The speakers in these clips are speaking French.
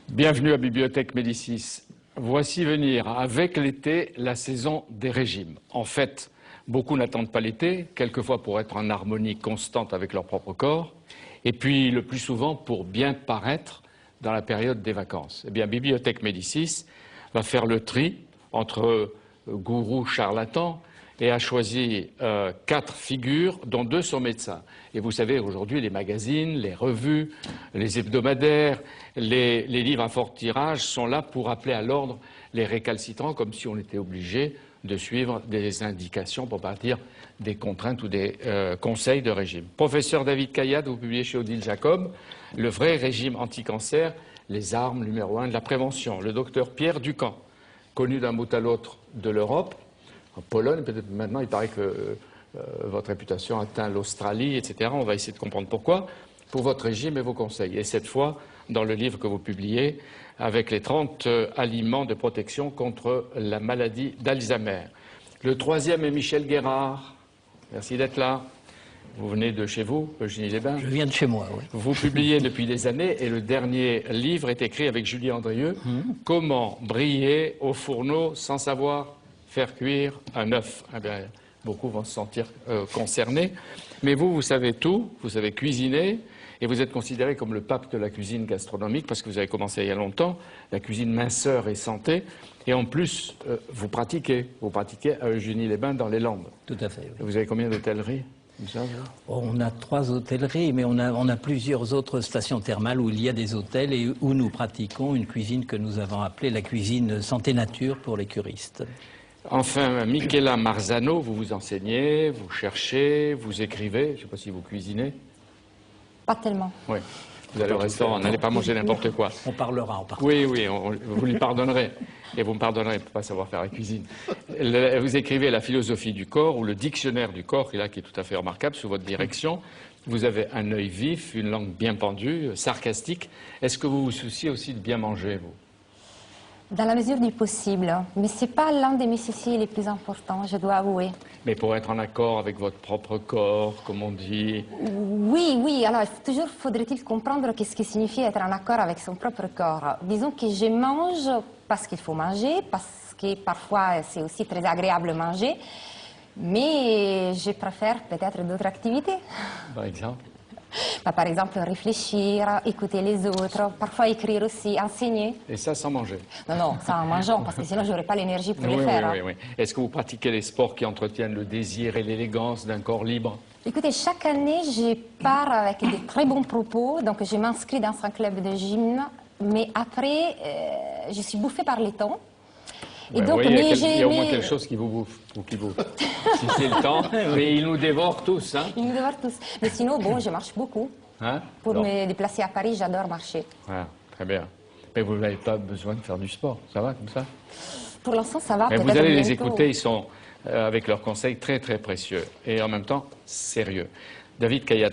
Bienvenue à Bibliothèque Médicis. Voici venir avec l'été la saison des régimes. En fait, beaucoup n'attendent pas l'été, quelquefois pour être en harmonie constante avec leur propre corps, et puis le plus souvent pour bien paraître dans la période des vacances. Eh bien, Bibliothèque Médicis va faire le tri entre gourous charlatans et a choisi 4 figures, dont 2 sont médecins. Et vous savez, aujourd'hui, les magazines, les revues, les hebdomadaires, les livres à fort tirage sont là pour appeler à l'ordre les récalcitrants, comme si on était obligé de suivre des indications, pour pas dire des contraintes ou des conseils de régime. Professeur David Cayat, vous publiez chez Odile Jacob, Le vrai régime anti-cancer, les armes numéro 1 de la prévention. Le docteur Pierre Ducamp, connu d'un bout à l'autre de l'Europe, en Pologne, peut-être maintenant, il paraît que votre réputation atteint l'Australie, etc. On va essayer de comprendre pourquoi, pour votre régime et vos conseils. Et cette fois, dans le livre que vous publiez, avec les 30 aliments de protection contre la maladie d'Alzheimer. Le 3e est Michel Guérard. Merci d'être là. Vous venez de chez vous, Eugénie-les-Bains? Je viens de chez moi, oui. Vous publiez depuis des années, et le dernier livre est écrit avec Julie Andrieux, Comment briller au fourneau sans savoir faire cuire un œuf. Eh bien, beaucoup vont se sentir concernés. Mais vous savez tout, vous savez cuisiner, et vous êtes considéré comme le pape de la cuisine gastronomique, parce que vous avez commencé il y a longtemps, la cuisine minceur et santé, et en plus, vous pratiquez à Eugénie-les-Bains dans les Landes. Tout à fait, oui. Vous avez combien d'hôtelleries? On a 3 hôtelleries, mais on a plusieurs autres stations thermales où il y a des hôtels et où nous pratiquons une cuisine que nous avons appelée la cuisine santé-nature pour les curistes. Enfin, Michela Marzano, vous vous enseignez, vous cherchez, vous écrivez, je ne sais pas si vous cuisinez. Pas tellement. Oui. Vous allez au restaurant, n'allez pas manger n'importe quoi. On parlera en partant. Oui, vous lui pardonnerez. Et vous me pardonnerez de ne pas savoir faire la cuisine. Vous écrivez La philosophie du corps ou le dictionnaire du corps, qui est tout à fait remarquable, sous votre direction. Vous avez un œil vif, une langue bien pendue, sarcastique. Est-ce que vous vous souciez aussi de bien manger, vous? Dans la mesure du possible, mais ce n'est pas l'un de mes soucis les plus importants, je dois avouer. Mais pour être en accord avec votre propre corps, comme on dit. Oui, alors toujours faudrait-il comprendre qu'est-ce que signifie être en accord avec son propre corps. Disons que je mange parce qu'il faut manger, parce que parfois c'est aussi très agréable manger, mais je préfère peut-être d'autres activités. Par exemple? Par exemple, réfléchir, écouter les autres, parfois écrire aussi, enseigner. Et ça sans manger? Non, ça en mangeant, parce que sinon je n'aurais pas l'énergie pour le faire. Oui. Est-ce que vous pratiquez les sports qui entretiennent le désir et l'élégance d'un corps libre? Écoutez, chaque année, je pars avec des très bons propos, donc je m'inscris dans un club de gym, mais après, je suis bouffée par les temps. Et donc, il y a au moins quelque chose qui vous bouffe, ou qui vous... si c'est le temps, mais ils nous dévorent tous. Hein. Ils nous dévorent tous. Mais sinon, bon, je marche beaucoup. Hein? Pour me déplacer à Paris, j'adore marcher. Ah, très bien. Mais vous n'avez pas besoin de faire du sport, ça va comme ça? Pour l'instant, ça va. Mais vous allez les écouter, ils sont, avec leurs conseils, très très précieux et en même temps sérieux. David Cayat,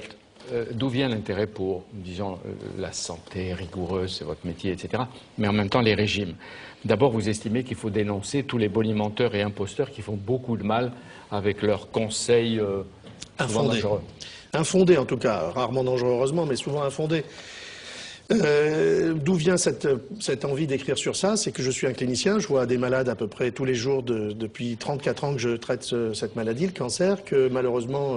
d'où vient l'intérêt pour, disons, la santé rigoureuse, c'est votre métier, etc., mais en même temps les régimes? D'abord, vous estimez qu'il faut dénoncer tous les bonimenteurs et imposteurs qui font beaucoup de mal avec leurs conseils souvent dangereux. Infondés en tout cas, rarement dangereux heureusement, mais souvent infondés. D'où vient cette envie d'écrire sur ça? C'est que je suis un clinicien, je vois des malades à peu près tous les jours depuis 34 ans que je traite cette maladie, le cancer, que malheureusement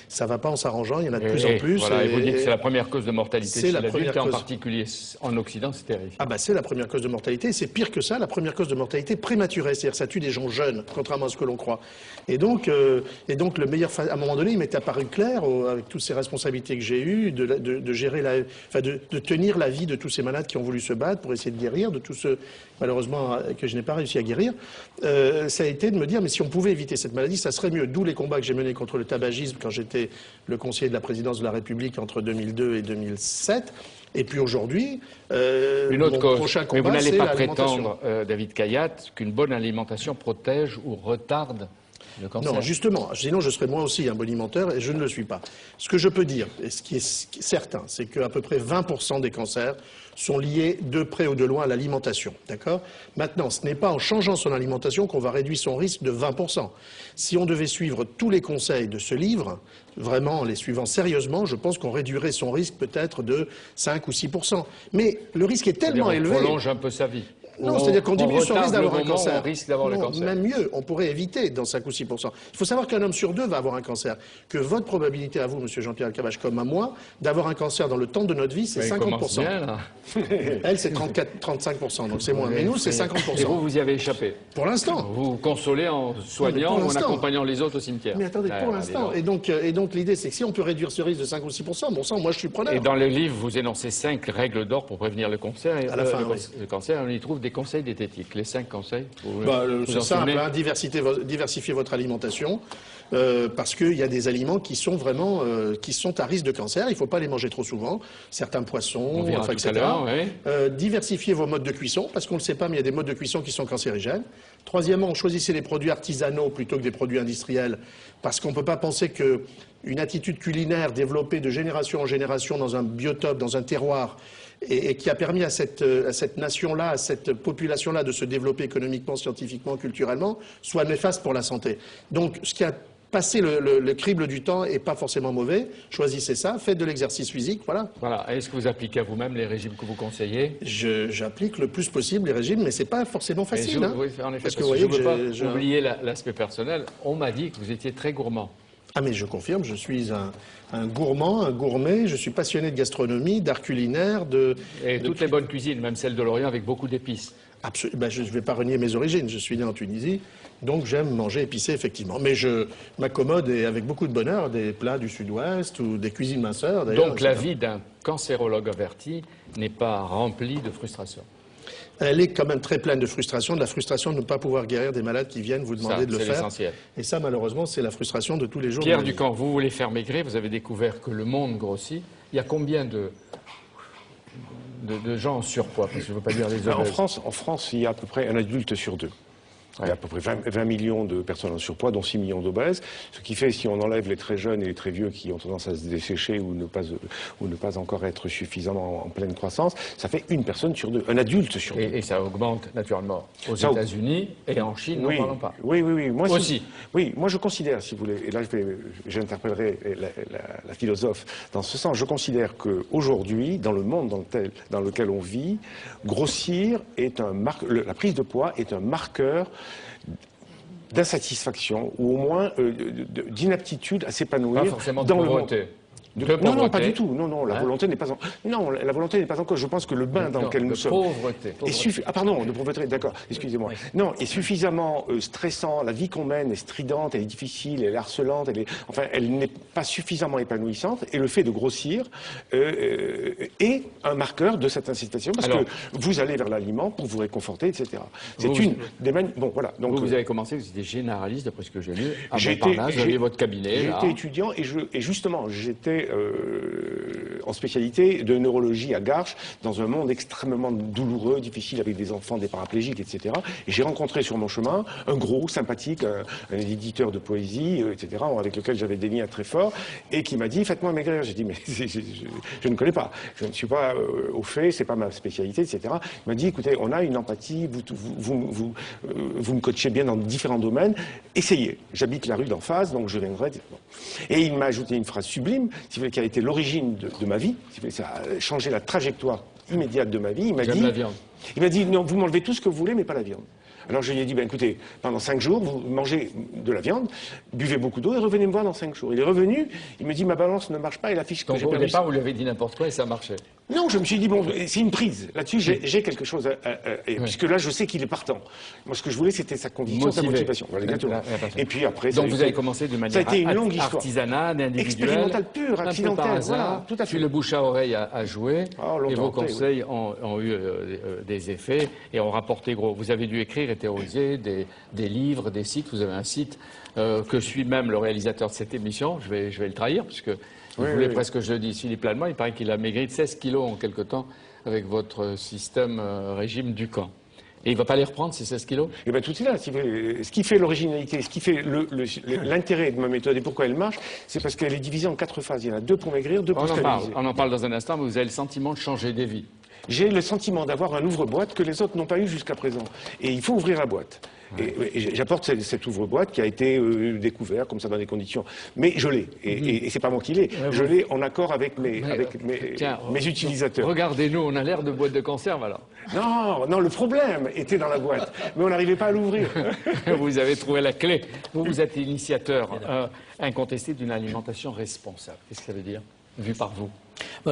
ça ne va pas en s'arrangeant, il y en a de plus en plus. Voilà, et vous dites que c'est la première cause de mortalité chez l'adulte, et en cause... particulier en Occident, c'est terrible. Ah bah c'est la première cause de mortalité, c'est pire que ça, la première cause de mortalité prématurée, c'est-à-dire ça tue des gens jeunes, contrairement à ce que l'on croit. Et donc le meilleur, à un moment donné, il m'est apparu clair, avec toutes ces responsabilités que j'ai eues, de gérer de tenir la vie de tous ces malades qui ont voulu se battre pour essayer de guérir, de tous ceux, malheureusement, que je n'ai pas réussi à guérir, ça a été de me dire, mais si on pouvait éviter cette maladie, ça serait mieux. D'où les combats que j'ai menés contre le tabagisme quand j'étais le conseiller de la présidence de la République entre 2002 et 2007. Et puis aujourd'hui, une autre cause. Prochain combat, mais vous n'allez pas prétendre, David Cayat, qu'une bonne alimentation protège ou retarde le cancer? Non, justement. Sinon, je serais moi aussi un bonimenteur et je ne le suis pas. Ce que je peux dire, et ce qui est certain, c'est qu'à peu près 20% des cancers sont liées de près ou de loin à l'alimentation. D'accord ? Maintenant, ce n'est pas en changeant son alimentation qu'on va réduire son risque de 20%. Si on devait suivre tous les conseils de ce livre, vraiment en les suivant sérieusement, je pense qu'on réduirait son risque peut-être de 5 ou 6%. Mais le risque est tellement élevé. On prolonge un peu sa vie. Non, c'est-à-dire qu'on diminue son risque d'avoir un cancer. On risque d'avoir le cancer. Même mieux, on pourrait éviter dans 5 ou 6%. Il faut savoir qu'un homme sur 2 va avoir un cancer. Que votre probabilité à vous, monsieur Jean-Pierre Elkabbach, comme à moi, d'avoir un cancer dans le temps de notre vie, c'est 50%. Bien, là. Elle, c'est 35%, donc c'est moins. Mais nous, c'est 50%. Et vous, vous y avez échappé. Pour l'instant. Vous vous consolez en soignant ou en accompagnant les autres au cimetière. Mais attendez, pour l'instant. Et donc l'idée, c'est que si on peut réduire ce risque de 5 ou 6%, bon sang, moi je suis preneur. Et dans le livre, vous énoncez 5 règles d'or pour prévenir le cancer. Et à la fin, le cancer, on y trouve des conseils diététiques. Les 5 conseils. C'est simple, hein, diversifier votre alimentation, parce qu'il y a des aliments qui sont vraiment qui sont à risque de cancer. Il ne faut pas les manger trop souvent. Certains poissons, etc. Diversifier vos modes de cuisson, parce qu'on ne le sait pas, mais il y a des modes de cuisson qui sont cancérigènes. Troisièmement, choisissez les produits artisanaux plutôt que des produits industriels, parce qu'on ne peut pas penser qu'une attitude culinaire développée de génération en génération dans un biotope, dans un terroir, et qui a permis à cette nation-là, à cette population-là de se développer économiquement, scientifiquement, culturellement, soit néfaste pour la santé. Donc, ce qui a passé le crible du temps n'est pas forcément mauvais. Choisissez ça, faites de l'exercice physique, voilà. Voilà. Est-ce que vous appliquez à vous-même les régimes que vous conseillez? J'applique le plus possible les régimes, mais c'est pas forcément facile. Hein, oui, en effet, parce que vous voyez, je ne veux pas oublier l'aspect personnel. On m'a dit que vous étiez très gourmand. Ah mais je confirme, je suis un gourmand, un gourmet, je suis passionné de gastronomie, d'art culinaire, toutes les bonnes cuisines, même celles de l'Orient, avec beaucoup d'épices. Absolument. Ben, je ne vais pas renier mes origines, je suis né en Tunisie, donc j'aime manger épicé, effectivement. Mais je m'accommode avec beaucoup de bonheur des plats du Sud-Ouest ou des cuisines minceurs. Donc la vie d'un cancérologue averti n'est pas remplie de frustration. Elle est quand même très pleine de frustration, de la frustration de ne pas pouvoir guérir des malades qui viennent vous demander de le faire. L'essentiel. Et ça, malheureusement, c'est la frustration de tous les jours. Pierre Ducamp, vous voulez faire maigrir, vous avez découvert que le monde grossit. Il y a combien de gens en surpoids? Parce que je ne veux pas dire les obèses. En France, il y a à peu près un adulte sur 2. Il y a à peu près 20 millions de personnes en surpoids, dont 6 millions d'obèses. Ce qui fait, si on enlève les très jeunes et les très vieux qui ont tendance à se dessécher ou ne pas encore être suffisamment en pleine croissance, ça fait une personne sur 2, un adulte sur 2. Et ça augmente naturellement aux États-Unis et en Chine, n'en parlons pas. Oui. Moi aussi. Oui, moi je considère, si vous voulez, et là j'interpellerai la philosophe dans ce sens, je considère qu'aujourd'hui, dans le monde dans lequel on vit, grossir est la prise de poids est un marqueur d'insatisfaction ou au moins d'inaptitude à s'épanouir dans le monde. Non, pas du tout. Non, la volonté n'est pas la volonté n'est pas encore. Je pense que le bain dans lequel nous sommes. Pauvreté. De pauvreté, d'accord, excusez-moi. Oui. Non, est suffisamment stressant, la vie qu'on mène est stridente, elle est difficile, elle est harcelante, elle n'est pas suffisamment épanouissante, et le fait de grossir est un marqueur de cette incitation, parce que vous allez vers l'aliment pour vous réconforter, etc. C'est des bon, voilà. Donc, vous avez commencé, vous étiez généraliste, d'après ce que j'ai lu, à Montparnasse, vous aviez votre cabinet. J'étais étudiant, et justement, j'étais en spécialité de neurologie à Garches, dans un monde extrêmement douloureux, difficile, avec des enfants, des paraplégiques, etc. Et j'ai rencontré sur mon chemin un gros, sympathique, un éditeur de poésie, etc., avec lequel j'avais des liens très forts, et qui m'a dit, faites-moi maigrir. J'ai dit, mais je ne connais pas, je ne suis pas au fait, c'est pas ma spécialité, etc. Il m'a dit, écoutez, on a une empathie, vous me coachez bien dans différents domaines, essayez. J'habite la rue d'en face, donc je viendrai. Et il m'a ajouté une phrase sublime, qui a été l'origine de ma vie, ça a changé la trajectoire immédiate de ma vie. Il m'a dit, non, vous m'enlevez tout ce que vous voulez, mais pas la viande. Alors je lui ai dit, écoutez, pendant 5 jours, vous mangez de la viande, buvez beaucoup d'eau et revenez me voir dans 5 jours. Il est revenu, il me dit, ma balance ne marche pas et la fiche que j'ai perdue. Au départ, vous lui avez dit n'importe quoi et ça marchait. Non, je me suis dit, bon, c'est une prise. Là-dessus, j'ai quelque chose puisque là, je sais qu'il est partant. Moi, ce que je voulais, c'était sa conviction, sa motivation. Voilà, et puis après, donc vous avez commencé de manière artisanale, individuelle, expérimentale pure, accidentelle, voilà, tout à fait. Puis le bouche à oreille a joué, et vos conseils ont eu des effets et ont rapporté gros. Vous avez dû écrire, théoriser des livres, des sites. Vous avez un site que suit même le réalisateur de cette émission. Je vais le trahir, puisque il voulait presque que je le dise. Philippe Lallemand, il paraît qu'il a maigri de 16 kilos en quelque temps avec votre système régime Ducamp. Et il ne va pas les reprendre, ces 16 kilos? Eh bien, tout est là. Ce qui fait l'originalité, ce qui fait l'intérêt de ma méthode et pourquoi elle marche, c'est parce qu'elle est divisée en 4 phases. Il y en a 2 pour maigrir, 2 pour stabiliser. On en parle dans un instant, mais vous avez le sentiment de changer des vies. j'ai le sentiment d'avoir un ouvre-boîte que les autres n'ont pas eu jusqu'à présent. Et il faut ouvrir la boîte. Et j'apporte cet ouvre-boîte qui a été découvert comme ça dans des conditions. Mais je l'ai. Et c'est pas moi qui l'ai. Je l'ai en accord avec mes utilisateurs. Regardez-nous, on a l'air de boîte de conserve alors. Non, le problème était dans la boîte. Mais on n'arrivait pas à l'ouvrir. Vous avez trouvé la clé. Vous êtes l'initiateur incontesté d'une alimentation responsable. Qu'est-ce que ça veut dire, vu par vous?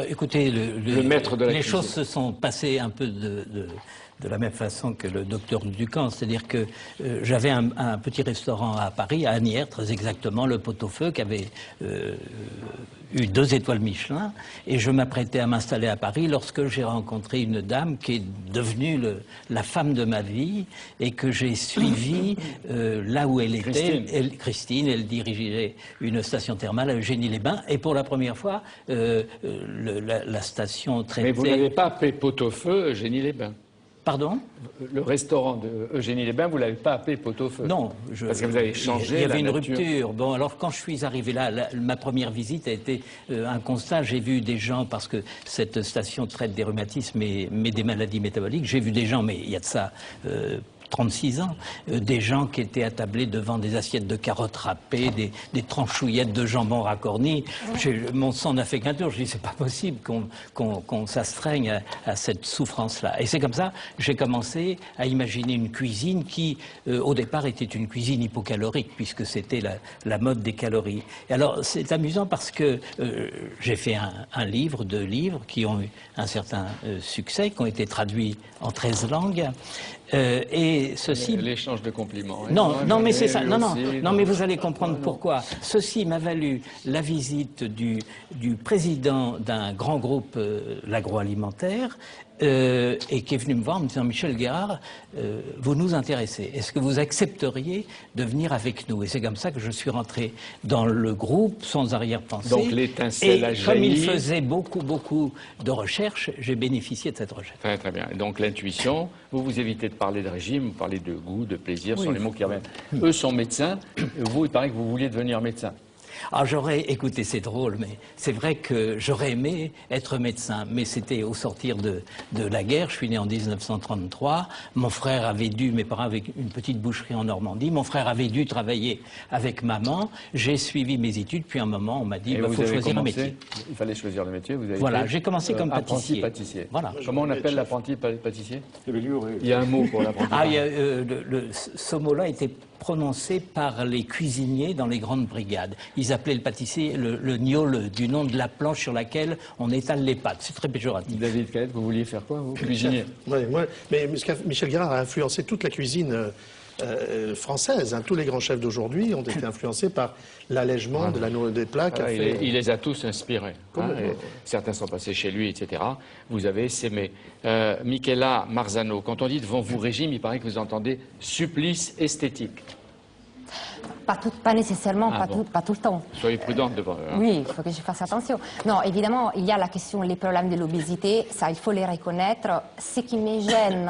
Écoutez, le maître de la les cuisine. choses se sont passées un peu de la même façon que le docteur Ducamp, c'est-à-dire que j'avais un petit restaurant à Paris, à Asnières, très exactement, le Pot-au-Feu, qui avait eu 2 étoiles Michelin, et je m'apprêtais à m'installer à Paris lorsque j'ai rencontré une dame qui est devenue la femme de ma vie, et que j'ai suivie là où elle était. Christine, elle dirigeait une station thermale à Eugénie-les-Bains, et pour la première fois, la station traitait... Mais vous n'avez pas appelé Pot-au-Feu Eugénie-les-Bains. Pardon? Le restaurant de Eugénie-les-Bains, vous ne l'avez pas appelé Pot-au-Feu? Non. Parce que vous avez changé. Il y avait une nature. rupture. Bon, alors quand je suis arrivé là, ma première visite a été un constat. J'ai vu des gens, parce que cette station traite des rhumatismes mais des maladies métaboliques, j'ai vu des gens, mais il y a de ça... 36 ans, des gens qui étaient attablés devant des assiettes de carottes râpées, des tranchouillettes de jambon racorni. Mon sang n'a fait qu'un tour. Je dis, c'est pas possible qu'on s'astreigne à cette souffrance-là. Et c'est comme ça que j'ai commencé à imaginer une cuisine qui, au départ, était une cuisine hypocalorique, puisque c'était la mode des calories. Et alors, c'est amusant parce que j'ai fait un livre, 2 livres, qui ont eu un certain succès, qui ont été traduits en 13 langues. Et ceci... L'échange de compliments. Non, mais c'est ça. Non, mais vous allez comprendre pourquoi. Ceci m'a valu la visite du président d'un grand groupe, l'agroalimentaire, et qui est venu me voir en me disant, Michel Guérard, vous nous intéressez. Est-ce que vous accepteriez de venir avec nous? Et c'est comme ça que je suis rentré dans le groupe sans arrière-pensée. Donc l'étincelle a jailli. Comme il faisait beaucoup de recherches, j'ai bénéficié de cette recherche. Très très bien. Et donc l'intuition, vous évitez de parler de régime, vous parlez de goût, de plaisir, sont les mots qui reviennent. Eux sont médecins, vous, il paraît que vous vouliez devenir médecin. Ah, écoutez, c'est drôle, mais c'est vrai que j'aurais aimé être médecin, mais c'était au sortir de la guerre. Je suis né en 1933. Mon frère avait mes parents avaient une petite boucherie en Normandie. Mon frère avait dû travailler avec maman. J'ai suivi mes études, puis à un moment, on m'a dit, il faut choisir un métier. Il fallait choisir le métier. Vous avez voilà, j'ai commencé comme apprenti pâtissier. Voilà. Comment on appelle l'apprenti pâtissier? Il y a un mot pour l'apprenti. Ce mot-là était prononcé par les cuisiniers dans les grandes brigades. Ils appelaient le pâtissier le gnôle, du nom de la planche sur laquelle on étale les pâtes. C'est très péjoratif. David Cadette, vous vouliez faire quoi, vous? Cuisinier? Mais Michel Guérard a influencé toute la cuisine française. Hein. Tous les grands chefs d'aujourd'hui ont été influencés par l'allègement des plats qu'a fait. Il les a tous inspirés. Certains sont passés chez lui, etc. Vous avez essaimé. Michela Marzano, quand on dit devant vous régime, il paraît que vous entendez supplice esthétique. Pas nécessairement, pas tout le temps. Soyez prudente devant eux. Hein. Oui, il faut que je fasse attention. Non, évidemment, il y a la question, les problèmes de l'obésité, ça, il faut les reconnaître. Ce qui me gêne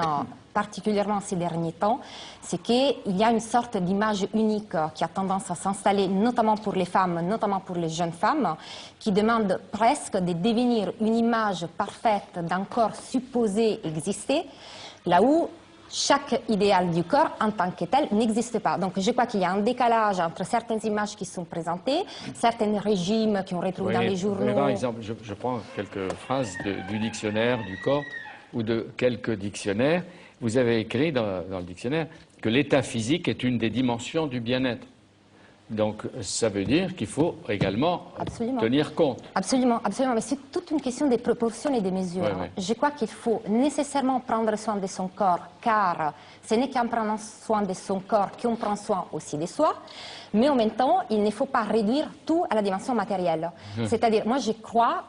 particulièrement ces derniers temps, c'est qu'il y a une sorte d'image unique qui a tendance à s'installer, notamment pour les femmes, notamment pour les jeunes femmes, qui demande presque de devenir une image parfaite d'un corps supposé exister, là où chaque idéal du corps en tant que tel n'existe pas. Donc je crois qu'il y a un décalage entre certaines images qui sont présentées, certains régimes qu'on retrouve dans les journaux. Par exemple, je prends quelques phrases du dictionnaire du corps ou de quelques dictionnaires. Vous avez écrit dans le dictionnaire que l'état physique est une des dimensions du bien-être. Donc ça veut dire qu'il faut également tenir compte. Absolument, absolument. Mais c'est toute une question des proportions et des mesures. Je crois qu'il faut nécessairement prendre soin de son corps, car ce n'est qu'en prenant soin de son corps qu'on prend soin aussi de soi. Mais en même temps, il ne faut pas réduire tout à la dimension matérielle. C'est-à-dire, moi je crois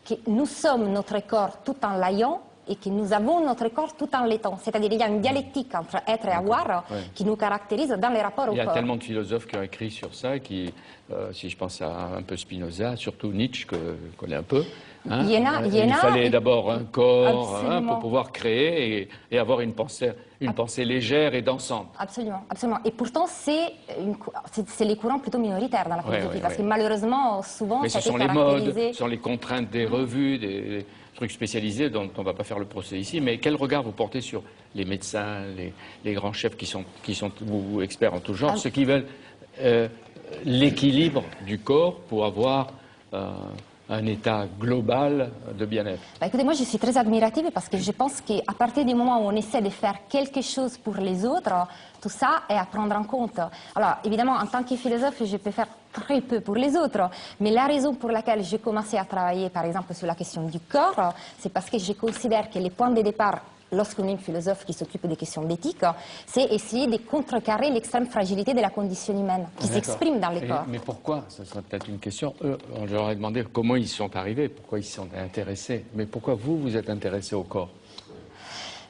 que nous sommes notre corps tout en l'ayant, et que nous avons notre corps tout en l'étant. C'est-à-dire qu'il y a une dialectique entre être et avoir qui nous caractérise dans les rapports au corps. Il y a tellement de philosophes qui ont écrit sur ça, si je pense à un peu Spinoza, surtout Nietzsche, que je connais un peu, Hein, il il fallait d'abord un corps pour pouvoir créer et avoir une pensée légère et dansante. Absolument, absolument. Et pourtant, c'est les courants plutôt minoritaires dans la philosophie, parce que malheureusement, souvent, mais ça ce a sont été les modes, caractérisé... ce sont les contraintes des revues, des trucs spécialisés dont on ne va pas faire le procès ici. Mais quel regard vous portez sur les médecins, les grands chefs qui sont ou experts en tout genre, ceux qui veulent l'équilibre du corps pour avoir un état global de bien-être? Écoutez, moi je suis très admirative parce que je pense qu'à partir du moment où on essaie de faire quelque chose pour les autres, tout ça est à prendre en compte. Alors évidemment, en tant que philosophe, je peux faire très peu pour les autres, mais la raison pour laquelle j'ai commencé à travailler par exemple sur la question du corps, c'est parce que je considère que les points de départ, lorsqu'on est un philosophe qui s'occupe des questions d'éthique, c'est essayer de contrecarrer l'extrême fragilité de la condition humaine qui s'exprime dans les corps. Mais pourquoi? Ce serait peut-être une question. Eux, on leur a demandé comment ils sont arrivés, pourquoi ils sont intéressés. Mais pourquoi vous êtes intéressé au corps?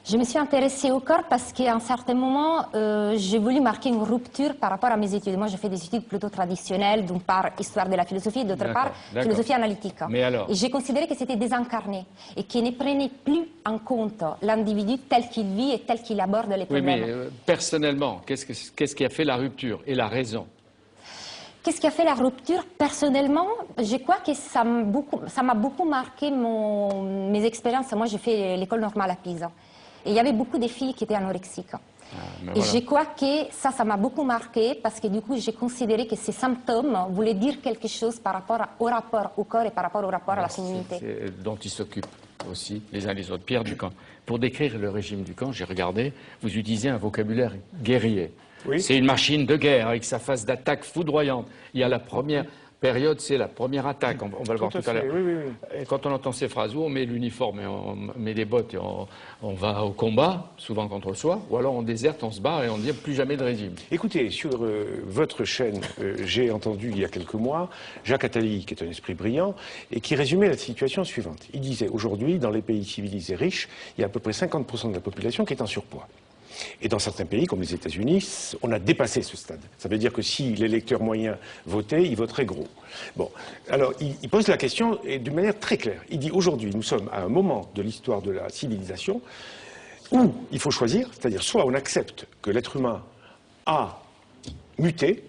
Je me suis intéressée au corps parce qu'à un certain moment, j'ai voulu marquer une rupture par rapport à mes études. Moi, j'ai fait des études plutôt traditionnelles, d'une part histoire de la philosophie, d'autre part philosophie analytique. Mais alors? Et j'ai considéré que c'était désincarné et qu'il ne prenait plus en compte l'individu tel qu'il vit et tel qu'il aborde les problèmes. Oui, mais personnellement, qu'est-ce qui a fait la rupture et la raison? Qu'est-ce qui a fait la rupture? Personnellement, je crois que ça m'a beaucoup marqué mes expériences. Moi, j'ai fait l'école normale à Pisa. Et il y avait beaucoup de filles qui étaient anorexiques. Et je crois que ça m'a beaucoup marqué parce que du coup, j'ai considéré que ces symptômes voulaient dire quelque chose par rapport au rapport au corps et par rapport au rapport à la féminité. C'est dont ils s'occupent aussi les uns les autres. Pierre Ducamp, pour décrire le régime Ducamp, j'ai regardé, vous utilisez un vocabulaire guerrier. Oui. C'est une machine de guerre avec sa phase d'attaque foudroyante. Il y a la première période, c'est la première attaque, on va le voir tout à l'heure. Oui. Et quand on entend ces phrases où on met l'uniforme et on met des bottes et on va au combat, souvent contre soi, ou alors on déserte, on se barre et on ne dit plus jamais de régime. Écoutez, sur votre chaîne, j'ai entendu il y a quelques mois Jacques Attali, qui est un esprit brillant, et qui résumait la situation suivante. Il disait, aujourd'hui, dans les pays civilisés riches, il y a à peu près 50% de la population qui est en surpoids. Et dans certains pays, comme les États-Unis, on a dépassé ce stade. Ça veut dire que si l'électeur moyen votait, il voterait gros. Bon, alors il pose la question et d'une manière très claire. Il dit aujourd'hui, nous sommes à un moment de l'histoire de la civilisation où il faut choisir, c'est-à-dire soit on accepte que l'être humain a muté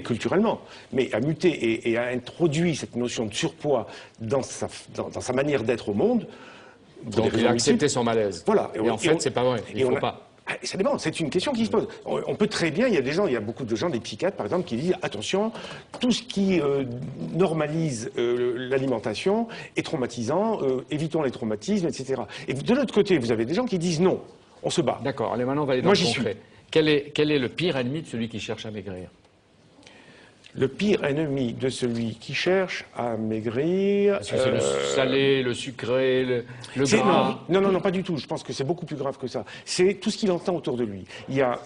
culturellement, mais a muté et a introduit cette notion de surpoids dans sa manière d'être au monde. Donc il a accepté son malaise. Voilà. Et en fait, c'est pas vrai. Il faut pas. Ça dépend, c'est une question qui se pose. On peut très bien, il y a beaucoup de gens, des psychiatres par exemple, qui disent attention, tout ce qui normalise l'alimentation est traumatisant, évitons les traumatismes, etc. Et de l'autre côté, vous avez des gens qui disent non, on se bat. D'accord, allez, maintenant on va aller dans le concret. Quel est le pire ennemi de celui qui cherche à maigrir? Le pire ennemi de celui qui cherche à maigrir... C'est le salé, le sucré, le gras. Non, pas du tout. Je pense que c'est beaucoup plus grave que ça. C'est tout ce qu'il entend autour de lui. Il y a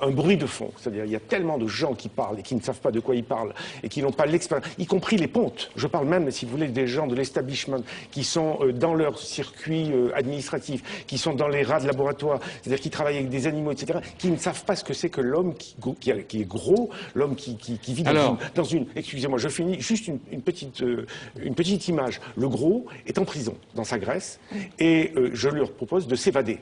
un bruit de fond. C'est-à-dire, il y a tellement de gens qui parlent et qui ne savent pas de quoi ils parlent et qui n'ont pas l'expérience, y compris les pontes. Je parle même, si vous voulez, des gens de l'establishment qui sont dans leur circuit administratif, qui sont dans les rats de laboratoire, c'est-à-dire qui travaillent avec des animaux, etc., qui ne savent pas ce que c'est que l'homme qui est gros, l'homme qui vit dans une... Excusez-moi, je finis juste une petite image. Le gros est en prison dans sa Grèce et je leur propose de s'évader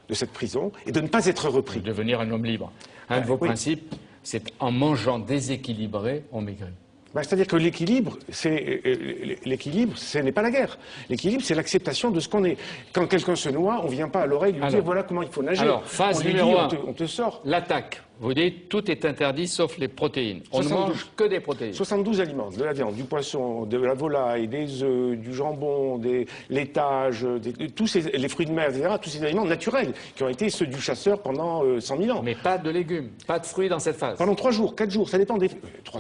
de cette prison et de ne pas être repris. De devenir un homme libre. Un de vos principes, c'est en mangeant déséquilibré, on maigrit. C'est-à-dire que l'équilibre, ce n'est pas la guerre. L'équilibre, c'est l'acceptation de ce qu'on est. Quand quelqu'un se noie, on ne vient pas à l'oreille lui dire voilà comment il faut nager. Alors, phase numéro 1, on te sort. L'attaque. Vous dites tout est interdit sauf les protéines. On ne mange que des protéines. 72 aliments, de la viande, du poisson, de la volaille, des œufs, du jambon, des laitages, les fruits de mer, etc. Tous ces aliments naturels qui ont été ceux du chasseur pendant 100 000 ans. Mais pas de légumes, pas de fruits dans cette phase. Pendant 3 jours, 4 jours, ça dépend des...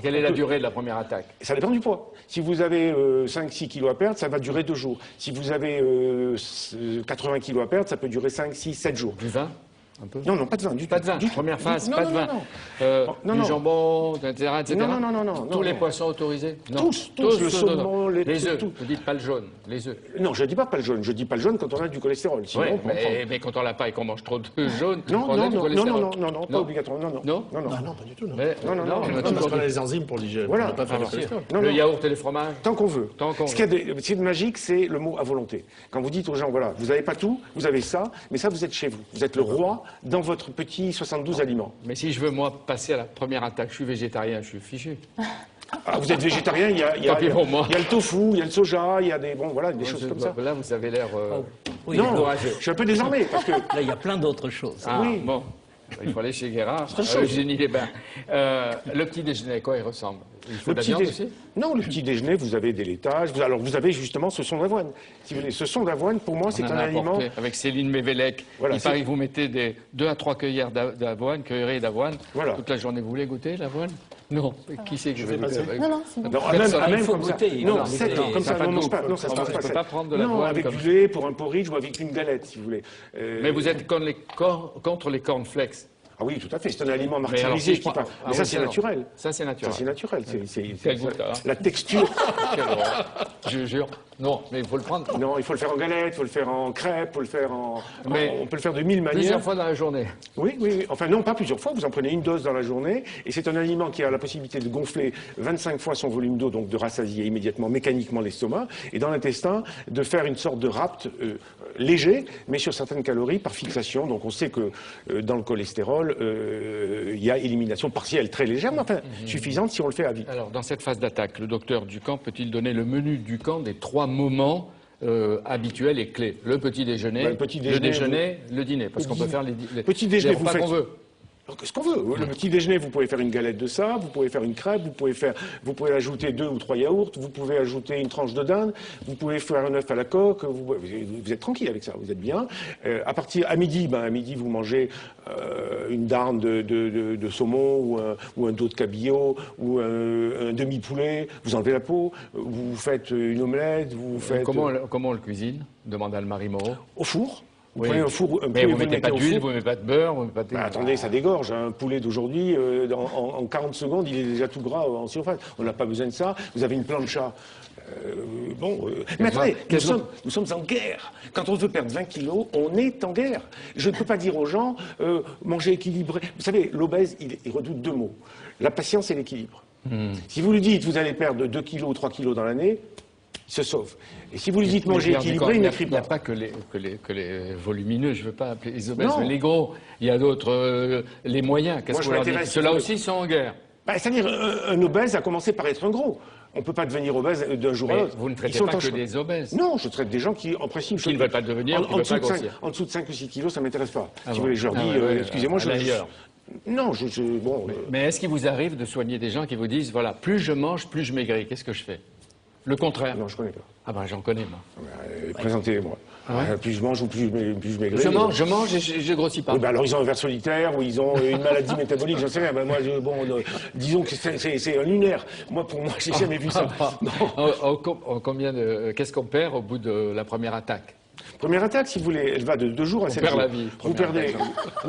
Quelle est la durée de la première attaque? Ça dépend du poids. Si vous avez 5-6 kilos à perdre, ça va durer 2 jours. Si vous avez 80 kilos à perdre, ça peut durer 5, 6, 7 jours. Du vin? un peu? Non, non, pas de vin, du tout. Pas de vin, du tout. première phase, Non, pas non, de vin. non. Du Non. jambon, etc., etc. Non. Tous les poissons autorisés? Non. Tous, le saumon, les œufs. tout. Vous dites pas le jaune, les œufs. Non, je dis pas le jaune. Je dis pas le jaune quand on a du cholestérol. Sinon, Ouais, on peut en prendre. mais quand on l'a pas et qu'on mange trop de jaune, Non, on a du cholestérol. non, pas obligatoirement. Non. Non. Ah non, pas du tout. Non, Mais, Non, on a non, toujours parce qu'on dit- a les enzymes pour digérer. Voilà. Pour ne pas faire Ah, le bien sûr. cholestérol. Non, Le non. yaourt et les fromages? Tant qu'on veut. Tant qu'on Ce qui est magique, c'est le mot à volonté. Quand vous dites aux gens, voilà, vous n'avez pas tout, vous avez ça, mais ça, vous êtes chez vous. Vous êtes le roi dans votre petit 72 aliments. Mais si je veux, moi, passer à la première attaque, je suis végétarien, je suis fichu. Ah, vous êtes végétarien, il y a Tant pis pour moi. le tofu, il y a le soja, il y a des, bon, voilà, des choses comme ça. Là, vous avez l'air Oui, Non, courageux. je suis un peu désarmé, parce que Là, il y a plein d'autres choses. Ah, oui. bon. Il faut aller chez Guérard, chaud. Eugénie Les Bains. Le petit déjeuner, à quoi il ressemble? Il faut de la viande aussi? Non, le petit déjeuner, vous avez des laitages. Alors, vous avez justement ce son d'avoine. Si vous voulez, ce son d'avoine, pour moi, c'est On en un a aliment. apporté avec Céline Mévélec. Voilà, Il paraît que vous mettez 2 à 3 cueillères d'avoine, cuillerées d'avoine. Voilà. Toute la journée, vous voulez goûter l'avoine? Non. Qui c'est que je vais goûter avec? Non, c'est bon. Non, Personne. même Il faut comme ça. goûter, Non, non, sec, goûter. comme ça, pas non, de non, goût. c'est pas, non, ça se On passe ne pas peut sec. pas prendre de Non, l'avoine avec comme du lait pour un porridge ou avec une galette, si vous voulez. Mais vous êtes contre les cornflakes. Ah oui, tout à fait, c'est un aliment alors, martyrisé si je qui prends- part. Ah Mais oui, ça, c'est alors. naturel. Ça, c'est Ça, naturel. c'est naturel. Quel goût, ça, hein La texture. Quelle horreur. Je jure. Non, mais il faut le prendre Non, il faut le faire en galette, il faut le faire en crêpe, il faut le faire en. Mais on peut le faire de 1000 manières. plusieurs fois dans la journée. Oui, oui, oui. Enfin, non, pas plusieurs fois. Vous en prenez une dose dans la journée. Et c'est un aliment qui a la possibilité de gonfler 25 fois son volume d'eau, donc de rassasier immédiatement, mécaniquement l'estomac. Et dans l'intestin, de faire une sorte de rapt léger, mais sur certaines calories par fixation. Donc on sait que dans le cholestérol, il y a élimination partielle très légère, mais enfin suffisante si on le fait à vie. Alors, dans cette phase d'attaque, le docteur Ducamp peut-il donner le menu Ducamp des 3 moments habituels et clés? Le petit déjeuner, Ben, le petit le déjeuner, déjeuner, le dîner, parce qu'on peut faire les Petit déjeuner, les repas vous faites- qu'on veut. Ce qu'on veut. Le petit déjeuner, vous pouvez faire une galette de ça, vous pouvez faire une crêpe, vous pouvez ajouter 2 ou 3 yaourts, vous pouvez ajouter une tranche de dinde, vous pouvez faire un œuf à la coque, vous êtes tranquille avec ça, vous êtes bien. À midi, vous mangez une dinde de saumon ou un dos de cabillaud ou un demi-poulet, vous enlevez la peau, vous faites une omelette, vous faites Comment on le cuisine? Demande Anne-Marie Moreau. au four. Vous Oui. prenez un four, un Mais poulet, vous le mettez pas mettez au d'huile, four. vous mettez pas de beurre, vous mettez pas de... Bah, attendez, ça dégorge. Un poulet d'aujourd'hui, en 40 secondes, il est déjà tout gras en surface. On n'a pas besoin de ça. Vous avez une plancha. Mais attendez, nous sommes en guerre. Quand on veut perdre 20 kilos, on est en guerre. Je ne peux pas dire aux gens, manger équilibré. Vous savez, l'obèse, il redoute 2 mots. La patience et l'équilibre. Si vous lui dites, vous allez perdre 2 kilos ou 3 kilos dans l'année, il se sauve. Et si vous lui dites manger équilibré, il n'écrit Il n'y a pas. pas que les volumineux, je ne veux pas appeler les obèses, Non. mais les gros. Il y a d'autres, les moyens. Qu'est-ce Moi, je que vous leur dites? m'intéresse- Ceux-là aussi sont en guerre. Bah, c'est-à-dire, un obèse a commencé par être un gros. On ne peut pas devenir obèse d'un jour à Mais l'autre. vous ne Ils traitez sont pas en que chemin. des obèses. Non, je traite des gens qui, en principe... Qui ne veulent pas devenir, qui ne veulent dessous pas de 5, grossir. en dessous de 5 ou 6 kilos, ça ne m'intéresse pas. Ah Si bon. vous voulez, je leur Ah dis, ouais, ouais, excusez-moi, à l'ailleurs. Non, bon... Mais est-ce qu'il vous arrive de soigner des gens qui vous disent, voilà, plus je mange, plus je maigris? Qu'est-ce que je fais? Le contraire. Non, je ne connais pas. Ah ben j'en connais, moi. Présentez-moi. Plus je mange ou plus je maigris. Je mange et je grossis pas. Oui, bah alors ils ont un ver solitaire ou ils ont une maladie métabolique, j'en sais rien. Ben moi, disons que c'est un lunaire. Pour moi, j'ai jamais vu ça. Non. Combien qu'est-ce qu'on perd au bout de la première attaque? Première attaque, si vous voulez, elle va de 2 jours à 7 perd jours. la vie, Vous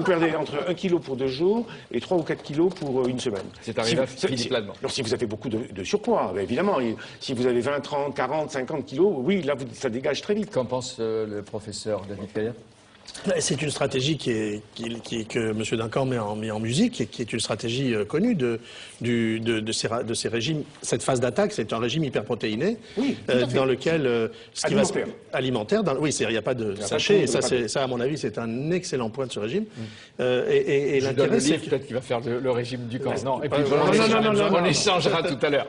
perdez entre 1 kg pour 2 jours et 3 ou 4 kilos pour une semaine. C'est arrivé à Philippe Lallement. Alors si vous avez beaucoup de surpoids, ben, évidemment, si vous avez 20, 30, 40, 50 kilos, oui, là, ça dégage très vite. Qu'en pense le professeur David Caillat? C'est une stratégie que M. Ducamp met en musique et qui est une stratégie connue de ces régimes. Cette phase d'attaque, c'est un régime hyperprotéiné Oui, tout à fait. dans lequel alimentaire. Oui, il n'y a pas de sachet. Et ça, à mon avis, c'est un excellent point de ce régime. Et Je donne le l'intérêt, c'est livre, peut-être qu'il va faire le régime du camp. Non, et puis non, on échangera tout à l'heure.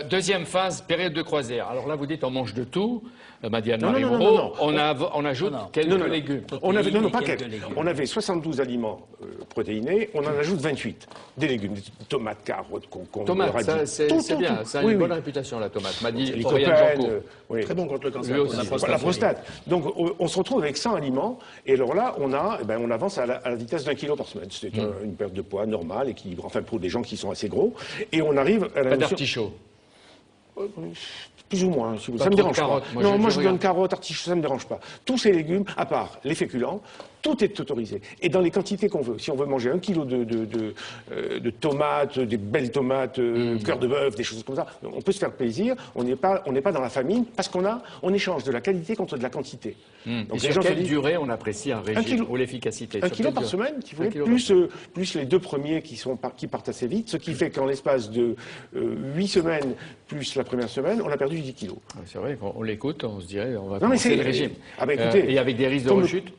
Deuxième phase, période de croisière. Alors là, vous dites on mange de tout. M'a dit Anne-Marie Moreau. On ajoute quelques légumes. Pas quelques. On avait 72 aliments protéinés, on en ajoute 28. Des légumes, des tomates, carottes, concombres, Tomate, radis. c'est bien. Ça a une bonne réputation, la tomate. M'a dit Florian Lycopène, Janco. oui. très bon contre le cancer. Lui aussi. La prostate. Donc on se retrouve avec 100 aliments, et alors là, on avance à la vitesse d'1 kilo par semaine. C'est une perte de poids normale, équilibre, enfin pour des gens qui sont assez gros. Et on arrive à la Pas notion... d'artichaut. Plus ou moins, ça trop me dérange de carottes. pas. Moi je regarde. donne carottes, artichauts, ça me dérange pas. Tous ces légumes, à part les féculents, Tout est autorisé. Et dans les quantités qu'on veut. Si on veut manger 1 kilo de tomates, des belles tomates, cœur de bœuf, des choses comme ça, on peut se faire plaisir. On n'est pas dans la famine parce on échange de la qualité contre de la quantité. Donc, et sur quelle durée on apprécie un régime ou l'efficacité? 1 kilo par semaine, si vous voulez, plus les 2 premiers qui partent assez vite, ce qui fait qu'en l'espace de 8 semaines, plus la première semaine, on a perdu 10 kilos. C'est vrai, on l'écoute, on se dirait, on va commencer le régime. Écoutez, et avec des risques de rechute?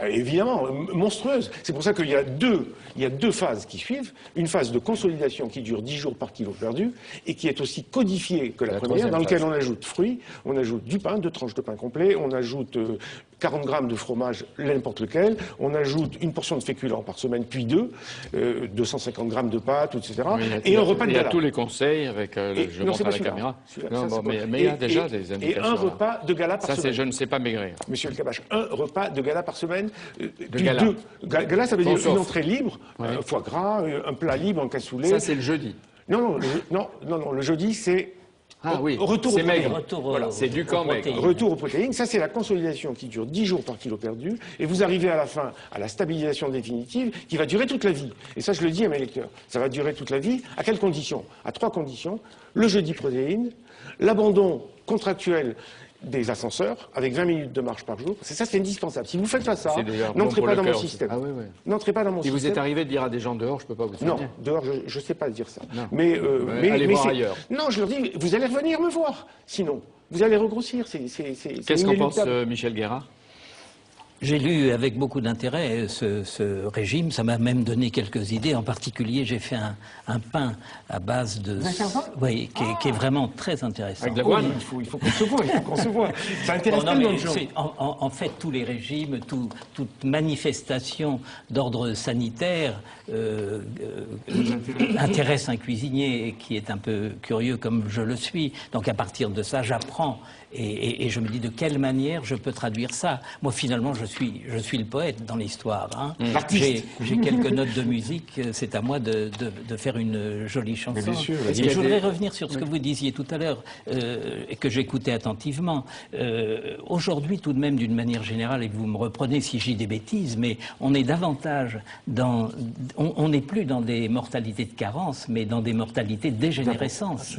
Évidemment, monstrueuse. C'est pour ça qu'il y a deux phases qui suivent. Une phase de consolidation qui dure 10 jours par kilo perdu et qui est aussi codifiée que la première, dans laquelle on ajoute fruits, on ajoute du pain, 2 tranches de pain complet, on ajoute 40 grammes de fromage, n'importe lequel, on ajoute une portion de féculents par semaine, puis 250 grammes de pâtes, etc. Et un repas de gala. Il y a tous les conseils avec je montre à la caméra. Mais il y a déjà des indications. Et un repas de gala par semaine. Ça, c'est je ne sais pas maigrir. Monsieur El Kabbach, un repas de gala par semaine. De gala. Gala, ça veut dire une entrée libre, un foie gras, un plat libre, un cassoulet. Ça, c'est le jeudi. Non, le jeudi, c'est... Ah oui, retour c'est aux maigre. Voilà. C'est du camp maigre. Retour aux protéines, ça c'est la consolidation qui dure 10 jours par kilo perdu, et vous arrivez à la fin à la stabilisation définitive qui va durer toute la vie. Et ça je le dis à mes lecteurs, ça va durer toute la vie. À quelles conditions? À 3 conditions. Le jeudi protéines, l'abandon contractuel des ascenseurs, avec 20 minutes de marche par jour. Ça, c'est indispensable. Si vous faites pas ça, n'entrez pas dans mon système. Ah, oui. N'entrez pas dans mon système. Si vous êtes arrivé de dire à des gens dehors, je ne peux pas vous soigner. Non, dehors, je ne sais pas dire ça. Non. Mais allez voir ailleurs. Non, je leur dis, vous allez revenir me voir. Sinon, vous allez regrossir. Qu'est-ce qu'en pense Michel Guérard? J'ai lu avec beaucoup d'intérêt ce régime, ça m'a même donné quelques idées. En particulier, j'ai fait un pain à base de... Oui, qui est vraiment très intéressant. Avec de l'avoine, il faut qu'on se voit, Ça intéresse tellement de gens. En fait, tous les régimes, toute manifestation d'ordre sanitaire intéresse un cuisinier qui est un peu curieux comme je le suis. Donc à partir de ça, j'apprends. Et je me dis de quelle manière je peux traduire ça. Moi, finalement, je suis le poète dans l'histoire. Hein. J'ai quelques notes de musique, c'est à moi de faire une jolie chanson. Bien sûr, et je voudrais revenir sur ce que vous disiez tout à l'heure et que j'écoutais attentivement. Aujourd'hui, tout de même, d'une manière générale, et vous me reprenez si j'ai des bêtises, mais on est davantage dans... On n'est plus dans des mortalités de carence, mais dans des mortalités de dégénérescence.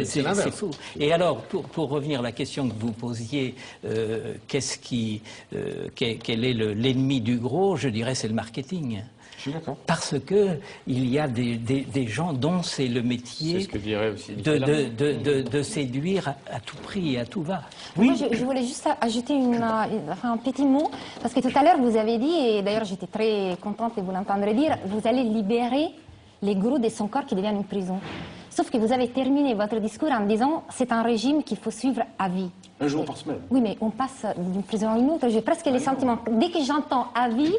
C'est fou. Et alors, pour revenir à la question que vous posiez, quel est l'ennemi du gros, je dirais c'est le marketing. Je suis d'accord. Parce que il y a des gens dont c'est le métier ce que dirait aussi de séduire à tout prix et à tout va. Oui. Moi, je voulais juste ajouter un petit mot, parce que tout à l'heure vous avez dit, et d'ailleurs j'étais très contente de vous l'entendre dire, vous allez libérer les gros de son corps qui deviennent une prison. Sauf que vous avez terminé votre discours en disant c'est un régime qu'il faut suivre à vie. Un jour par semaine. Oui, mais on passe d'une prison à une autre. J'ai presque les sentiments. Dès que j'entends à vie,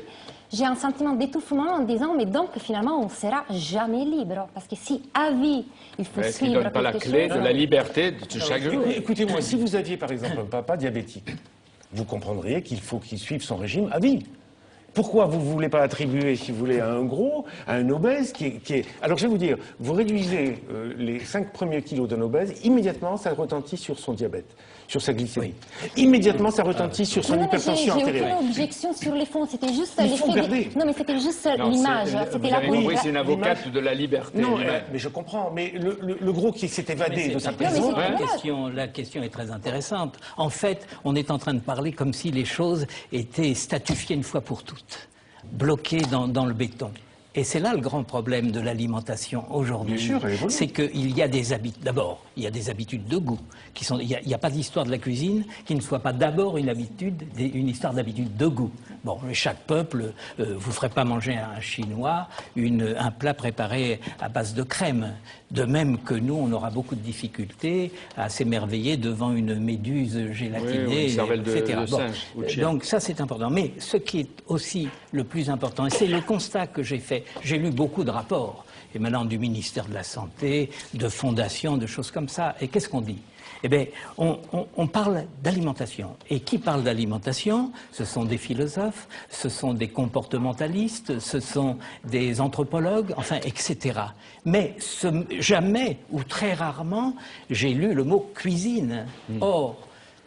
j'ai un sentiment d'étouffement en disant mais donc finalement on ne sera jamais libre. Parce que si à vie il faut suivre. Qui ne donne pas la clé de la liberté de chaque jour. Écoutez-moi, si vous aviez par exemple un papa diabétique, vous comprendriez qu'il faut qu'il suive son régime à vie. Pourquoi vous ne voulez pas l'attribuer, si vous voulez, à un gros, à un obèse qui est... Alors je vais vous dire, vous réduisez les 5 premiers kilos d'un obèse, immédiatement ça retentit sur son diabète, sur sa glycémie. Oui. Immédiatement ça retentit sur son hypertension artérielle. J'ai aucune objection sur les fonds, c'était juste l'effet... Non mais c'était juste l'image, c'était la Oui, c'est une avocate de la liberté. Non, mais je comprends, mais le gros qui s'est évadé de sa prison... La question est très intéressante. En fait, on est en train de parler comme si les choses étaient statifiées une fois pour toutes. Bloqué dans le béton. Et c'est là le grand problème de l'alimentation aujourd'hui. C'est qu'il y a des habitudes. D'abord, il y a des habitudes de goût. Il n'y a pas d'histoire de la cuisine qui ne soit pas d'abord une histoire d'habitude de goût. Bon, chaque peuple, vous ne ferez pas manger à un Chinois un plat préparé à base de crème. De même que nous, on aura beaucoup de difficultés à s'émerveiller devant une méduse gélatinée, etc. Donc ça, c'est important. Mais ce qui est aussi le plus important, et c'est le constat que j'ai fait, j'ai lu beaucoup de rapports, émanant du ministère de la Santé, de fondations, de choses comme ça. Et qu'est-ce qu'on dit ? Eh bien, on parle d'alimentation. Et qui parle d'alimentation? Ce sont des philosophes, ce sont des comportementalistes, ce sont des anthropologues, enfin, etc. Mais jamais, ou très rarement, j'ai lu le mot cuisine. Or,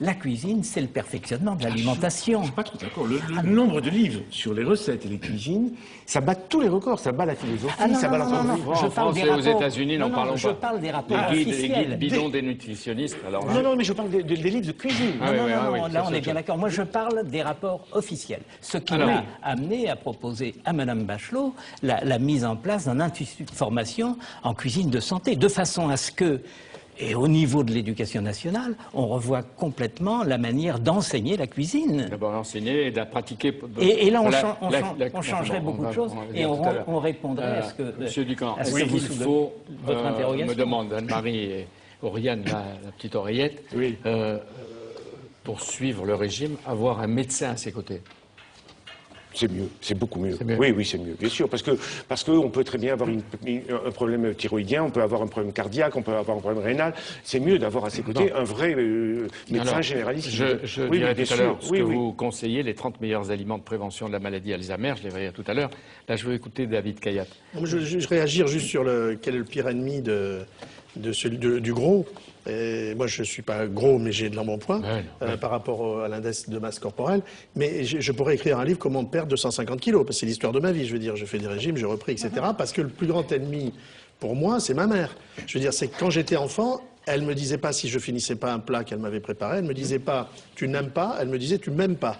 La cuisine, c'est le perfectionnement de l'alimentation. Je suis pas trop d'accord. Le nombre de livres sur les recettes et les cuisines, ça bat tous les records. Ça bat la philosophie, ça bat l'entreprise. Je parle des et aux rapports. États-Unis, n'en parlons je pas. parle des rapports Les officiels. guides bidons des nutritionnistes. Alors là, Non, mais je parle des livres de cuisine. Ah oui, oui, ah oui, là ça, on est bien d'accord. Moi je parle des rapports officiels. Ce qui m'a amené à proposer à Madame Bachelot la mise en place d'un institut de formation en cuisine de santé, de façon à ce que, et au niveau de l'éducation nationale, on revoit complètement la manière d'enseigner la cuisine. d'abord l'enseigner et de la pratiquer. Et là, on changerait beaucoup de choses et on répondrait à ce que... Monsieur Ducamp, à ce est-ce que vous qu'il soulevez, faut, votre interrogation. me demande Anne-Marie et Oriane, la petite oreillette, Oui. pour suivre le régime, avoir un médecin à ses côtés? C'est mieux, c'est beaucoup mieux. Mieux. Oui, c'est mieux, bien sûr, parce que on peut très bien avoir un problème thyroïdien, on peut avoir un problème cardiaque, on peut avoir un problème rénal. C'est mieux d'avoir à ses côtés un vrai médecin Alors, généraliste. Je Oui, dirais bien tout à l'heure sûr. ce que vous conseillez, les 30 meilleurs aliments de prévention de la maladie Alzheimer, je les verrai tout à l'heure. Là, je veux écouter David Kayat. Je réagir juste sur quel est le pire ennemi du gros. Et moi, je ne suis pas gros, mais j'ai de l'embonpoint par rapport à l'index de masse corporelle. Mais je pourrais écrire un livre comment perdre 250 kilos, parce que c'est l'histoire de ma vie. Je veux dire, je fais des régimes, j'ai repris, etc. Parce que le plus grand ennemi pour moi, c'est ma mère. Je veux dire, c'est que quand j'étais enfant, elle me disait pas si je finissais pas un plat qu'elle m'avait préparé. Elle me disait pas tu n'aimes pas. Elle me disait tu m'aimes pas.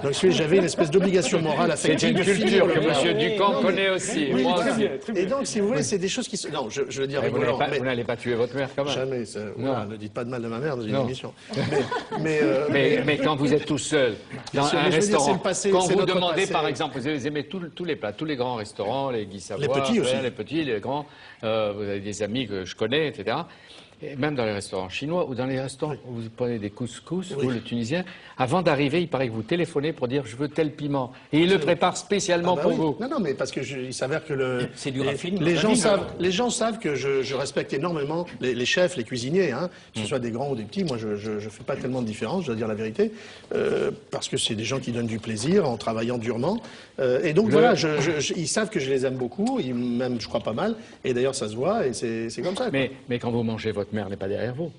Donc j'avais une espèce d'obligation morale affective. C'est une culture que Monsieur Ducamp connaît aussi. Oui, Moi très aussi. bien. Et donc, si vous voulez, c'est des choses qui se... Non, je veux dire rigolant, Vous n'allez pas tuer votre mère quand même. Jamais. Voilà, ne dites pas de mal de ma mère dans une émission. Mais quand vous êtes tout seul dans sûr, un mais je veux dire, restaurant, c'est le passé, quand c'est vous notre demandez passé. par exemple, vous aimez tous les plats, tous les grands restaurants, les Guy Savoy, Les petits aussi. les petits, les grands, vous avez des amis que je connais, etc. Et même dans les restaurants chinois ou dans les restaurants où vous prenez des couscous ou le tunisien, avant d'arriver, il paraît que vous téléphonez pour dire je veux tel piment. Et il le prépare spécialement pour vous. Non, mais parce que il s'avère que C'est du raffinement. les gens savent que je respecte énormément les chefs, les cuisiniers, hein, que ce soit des grands ou des petits. Moi, je fais pas tellement de différence, je dois dire la vérité, parce que c'est des gens qui donnent du plaisir en travaillant durement. Et donc voilà, ils savent que je les aime beaucoup, ils m'aiment, je crois, pas mal. Et d'ailleurs, ça se voit, et c'est comme ça. Mais quand vous mangez, votre mère n'est pas derrière vous.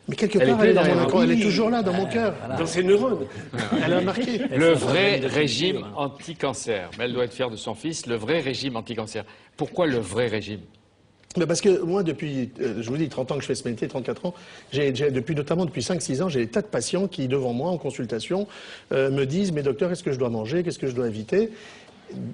Mais quelque Elle part, est elle est dans derrière mon vous. elle est toujours là, dans mon cœur. Dans ses neurones. Elle a marqué. Le vrai régime anti-cancer. Mais elle doit être fière de son fils. Le vrai régime anti-cancer. Pourquoi le vrai régime? Parce que moi, depuis, je vous dis, 30 ans que je fais ce métier, 34 ans, notamment depuis 5-6 ans, j'ai des tas de patients qui, devant moi, en consultation, me disent « Mais docteur, qu'est-ce que je dois manger? Qu'est-ce que je dois éviter ?»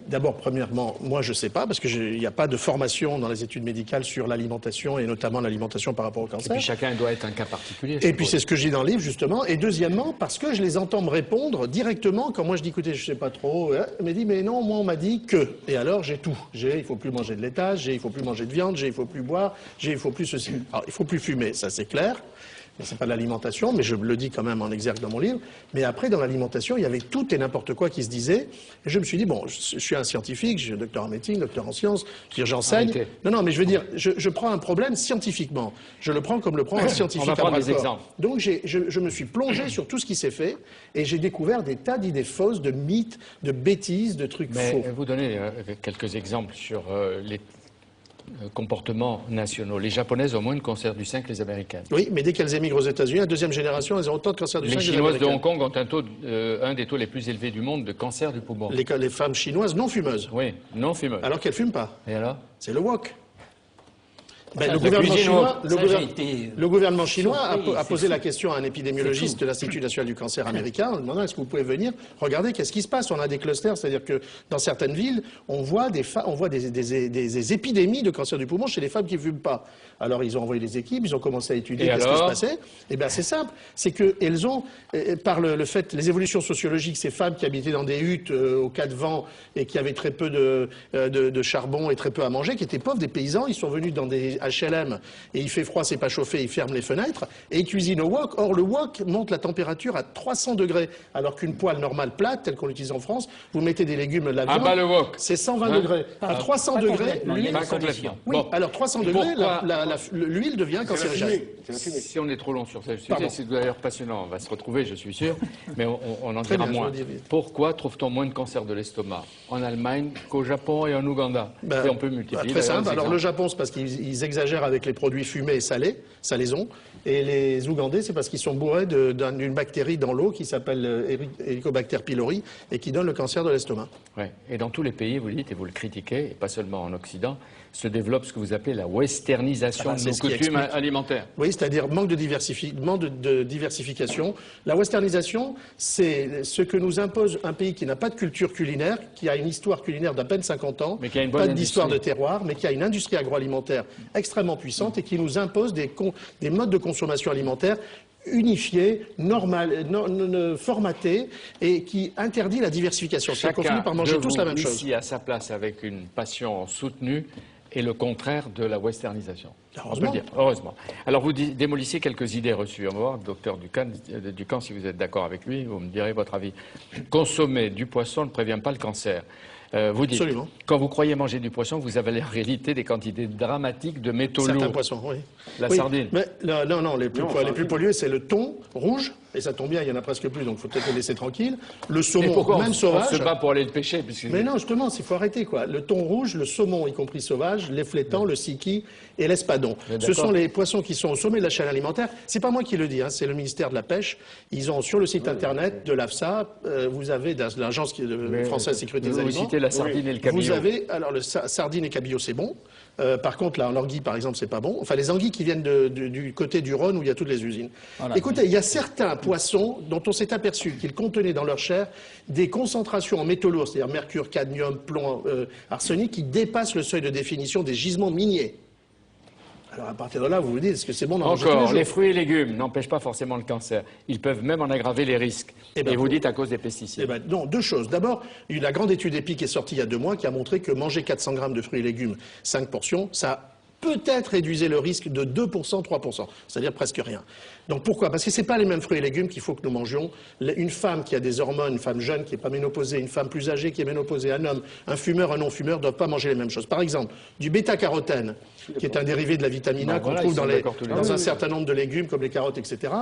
D'abord, premièrement, moi je ne sais pas, parce qu'il n'y a pas de formation dans les études médicales sur l'alimentation, et notamment l'alimentation par rapport au cancer. Et puis chacun doit être un cas particulier. Et puis c'est ce que je dis dans le livre, justement. Et deuxièmement, parce que je les entends me répondre directement, quand moi je dis, écoutez, je ne sais pas trop, elle me dit, mais non, moi on m'a dit que. Et alors j'ai tout. Il ne faut plus manger de laitage, il ne faut plus manger de viande, il ne faut plus boire, il ne faut plus ceci. Alors il ne faut plus fumer, ça c'est clair. Mais c'est pas de l'alimentation, mais je le dis quand même en exergue dans mon livre. Mais après, dans l'alimentation, il y avait tout et n'importe quoi qui se disait. Et je me suis dit, bon, je suis un scientifique, je suis docteur en médecine, docteur en sciences, je veux dire, j'enseigne. Arrêtez. Non, mais je veux dire, je prends un problème scientifiquement. Je le prends comme le prend un scientifique. On va prendre à des bras-le-corps. exemples. Donc, je me suis plongé sur tout ce qui s'est fait et j'ai découvert des tas d'idées fausses, de mythes, de bêtises, de trucs Mais faux. vous donnez quelques exemples sur les comportements nationaux. Les Japonaises ont moins de cancer du sein que les Américaines. Oui, mais dès qu'elles émigrent aux États-Unis, la deuxième génération, elles ont autant de cancer du sein Les que les Chinoises de Américaines. Hong Kong ont un des taux les plus élevés du monde de cancer du poumon. Les femmes chinoises non fumeuses, Oui, non fumeuses. alors qu'elles fument pas. Et alors? C'est le wok. Ça, Le la gouvernement cuisine, chinois, ça, j'ai été le gouvernement chinois surpris, a c'est posé fou. la question à un épidémiologiste de l'Institut national du cancer américain en demandant est-ce que vous pouvez venir regarder qu'est-ce qui se passe. On a des clusters, c'est-à-dire que dans certaines villes, on voit des épidémies de cancer du poumon chez les femmes qui ne fument pas. Alors ils ont envoyé des équipes, ils ont commencé à étudier Et qu'est-ce qui se alors passait. Eh bien c'est simple, c'est qu'elles ont, par le fait, les évolutions sociologiques, ces femmes qui habitaient dans des huttes au cas de vent et qui avaient très peu de charbon et très peu à manger, qui étaient pauvres, des paysans, ils sont venus dans des HLM et il fait froid, c'est pas chauffé, ils ferment les fenêtres et ils cuisinent au wok. Or le wok monte la température à 300 degrés, alors qu'une poêle normale plate, telle qu'on l'utilise en France, vous mettez des légumes, de la viande, bas le wok. c'est 120 Hein degrés. À 300 pas degrés, complètement, il y a l'huile... une solution. Oui, Bon. alors 300 degrés, Pourquoi- l'huile devient cancérigène. Si on est trop long sur ce sujet, Pardon. c'est d'ailleurs passionnant. On va se retrouver, je suis sûr, mais on en Très dira bien, je moins. vous le dis vite. Pourquoi trouve-t-on moins de cancer de l'estomac en Allemagne qu'au Japon et en Ouganda? Et on peut multiplier. Très d'ailleurs, simple. les Alors exemples. le Japon, c'est parce qu'ils exagèrent avec les produits fumés et salés, salaisons. Et les Ougandais, c'est parce qu'ils sont bourrés d'une bactérie dans l'eau qui s'appelle Helicobacter pylori et qui donne le cancer de l'estomac. Ouais. Et dans tous les pays, vous le dites et vous le critiquez, et pas seulement en Occident, se développe ce que vous appelez la westernisation de nos coutumes alimentaires. Oui, c'est-à-dire manque de diversification. La westernisation, c'est ce que nous impose un pays qui n'a pas de culture culinaire, qui a une histoire culinaire d'à peine 50 ans, mais qui a une bonne pas d'histoire de terroir, mais qui a une industrie agroalimentaire extrêmement puissante et qui nous impose des modes de consommation alimentaire unifié, normal, formaté et qui interdit la diversification. C'est qu'on finit par manger tous la même chose. Ici, à sa place, avec une passion soutenue, et le contraire de la westernisation. Heureusement. Dire. Heureusement. Alors vous démolissez quelques idées reçues. On va voir, docteur Ducamp, si vous êtes d'accord avec lui, vous me direz votre avis. Consommer du poisson ne prévient pas le cancer. Vous dites, absolument. Quand vous croyez manger du poisson, vous avez en réalité des quantités dramatiques de métaux lourds. Certains poissons, oui. La sardine. Mais, non, les plus pollués, c'est le thon rouge, et ça tombe bien, il n'y en a presque plus, donc il faut peut-être le laisser tranquille. Le saumon, même sauvage. On se bat pour aller le pêcher. Mais non, justement, il faut arrêter, quoi. Le thon rouge, le saumon, y compris sauvage, l'efflétan, le siki et l'espadon. Ce sont les poissons qui sont au sommet de la chaîne alimentaire. C'est pas moi qui le dis, hein, c'est le ministère de la Pêche. Ils ont sur le site internet de l'AFSA, vous avez de l'agence française de sécurité des aliments. Vous citez la sardine et le cabillaud. Vous avez, alors le sardine et cabillaud, c'est bon. Par contre, là, l'anguille, par exemple, c'est pas bon. Enfin, les anguilles qui viennent du côté du Rhône où il y a toutes les usines. Voilà. Écoutez, il y a certains poissons dont on s'est aperçu qu'ils contenaient dans leur chair des concentrations en métaux lourds, c'est-à-dire mercure, cadmium, plomb, arsenic, qui dépassent le seuil de définition des gisements miniers. Alors à partir de là, vous vous dites, est-ce que c'est bon d'en manger tous les jours ? Les fruits et légumes n'empêchent pas forcément le cancer. Ils peuvent même en aggraver les risques. Et vous dites à cause des pesticides. Non, deux choses. D'abord, la grande étude EPI qui est sortie il y a 2 mois qui a montré que manger 400 grammes de fruits et légumes, 5 portions, ça peut-être réduisait le risque de 2%, 3%, c'est-à-dire presque rien. Donc pourquoi ? Parce que ce n'est pas les mêmes fruits et légumes qu'il faut que nous mangions. Une femme qui a des hormones, une femme jeune qui n'est pas ménopausée, une femme plus âgée qui est ménopausée, un homme, un fumeur, un non-fumeur ne doivent pas manger les mêmes choses. Par exemple, du bêta-carotène, qui est un dérivé de la vitamine A qu'on trouve dans un certain nombre de légumes comme les carottes, etc.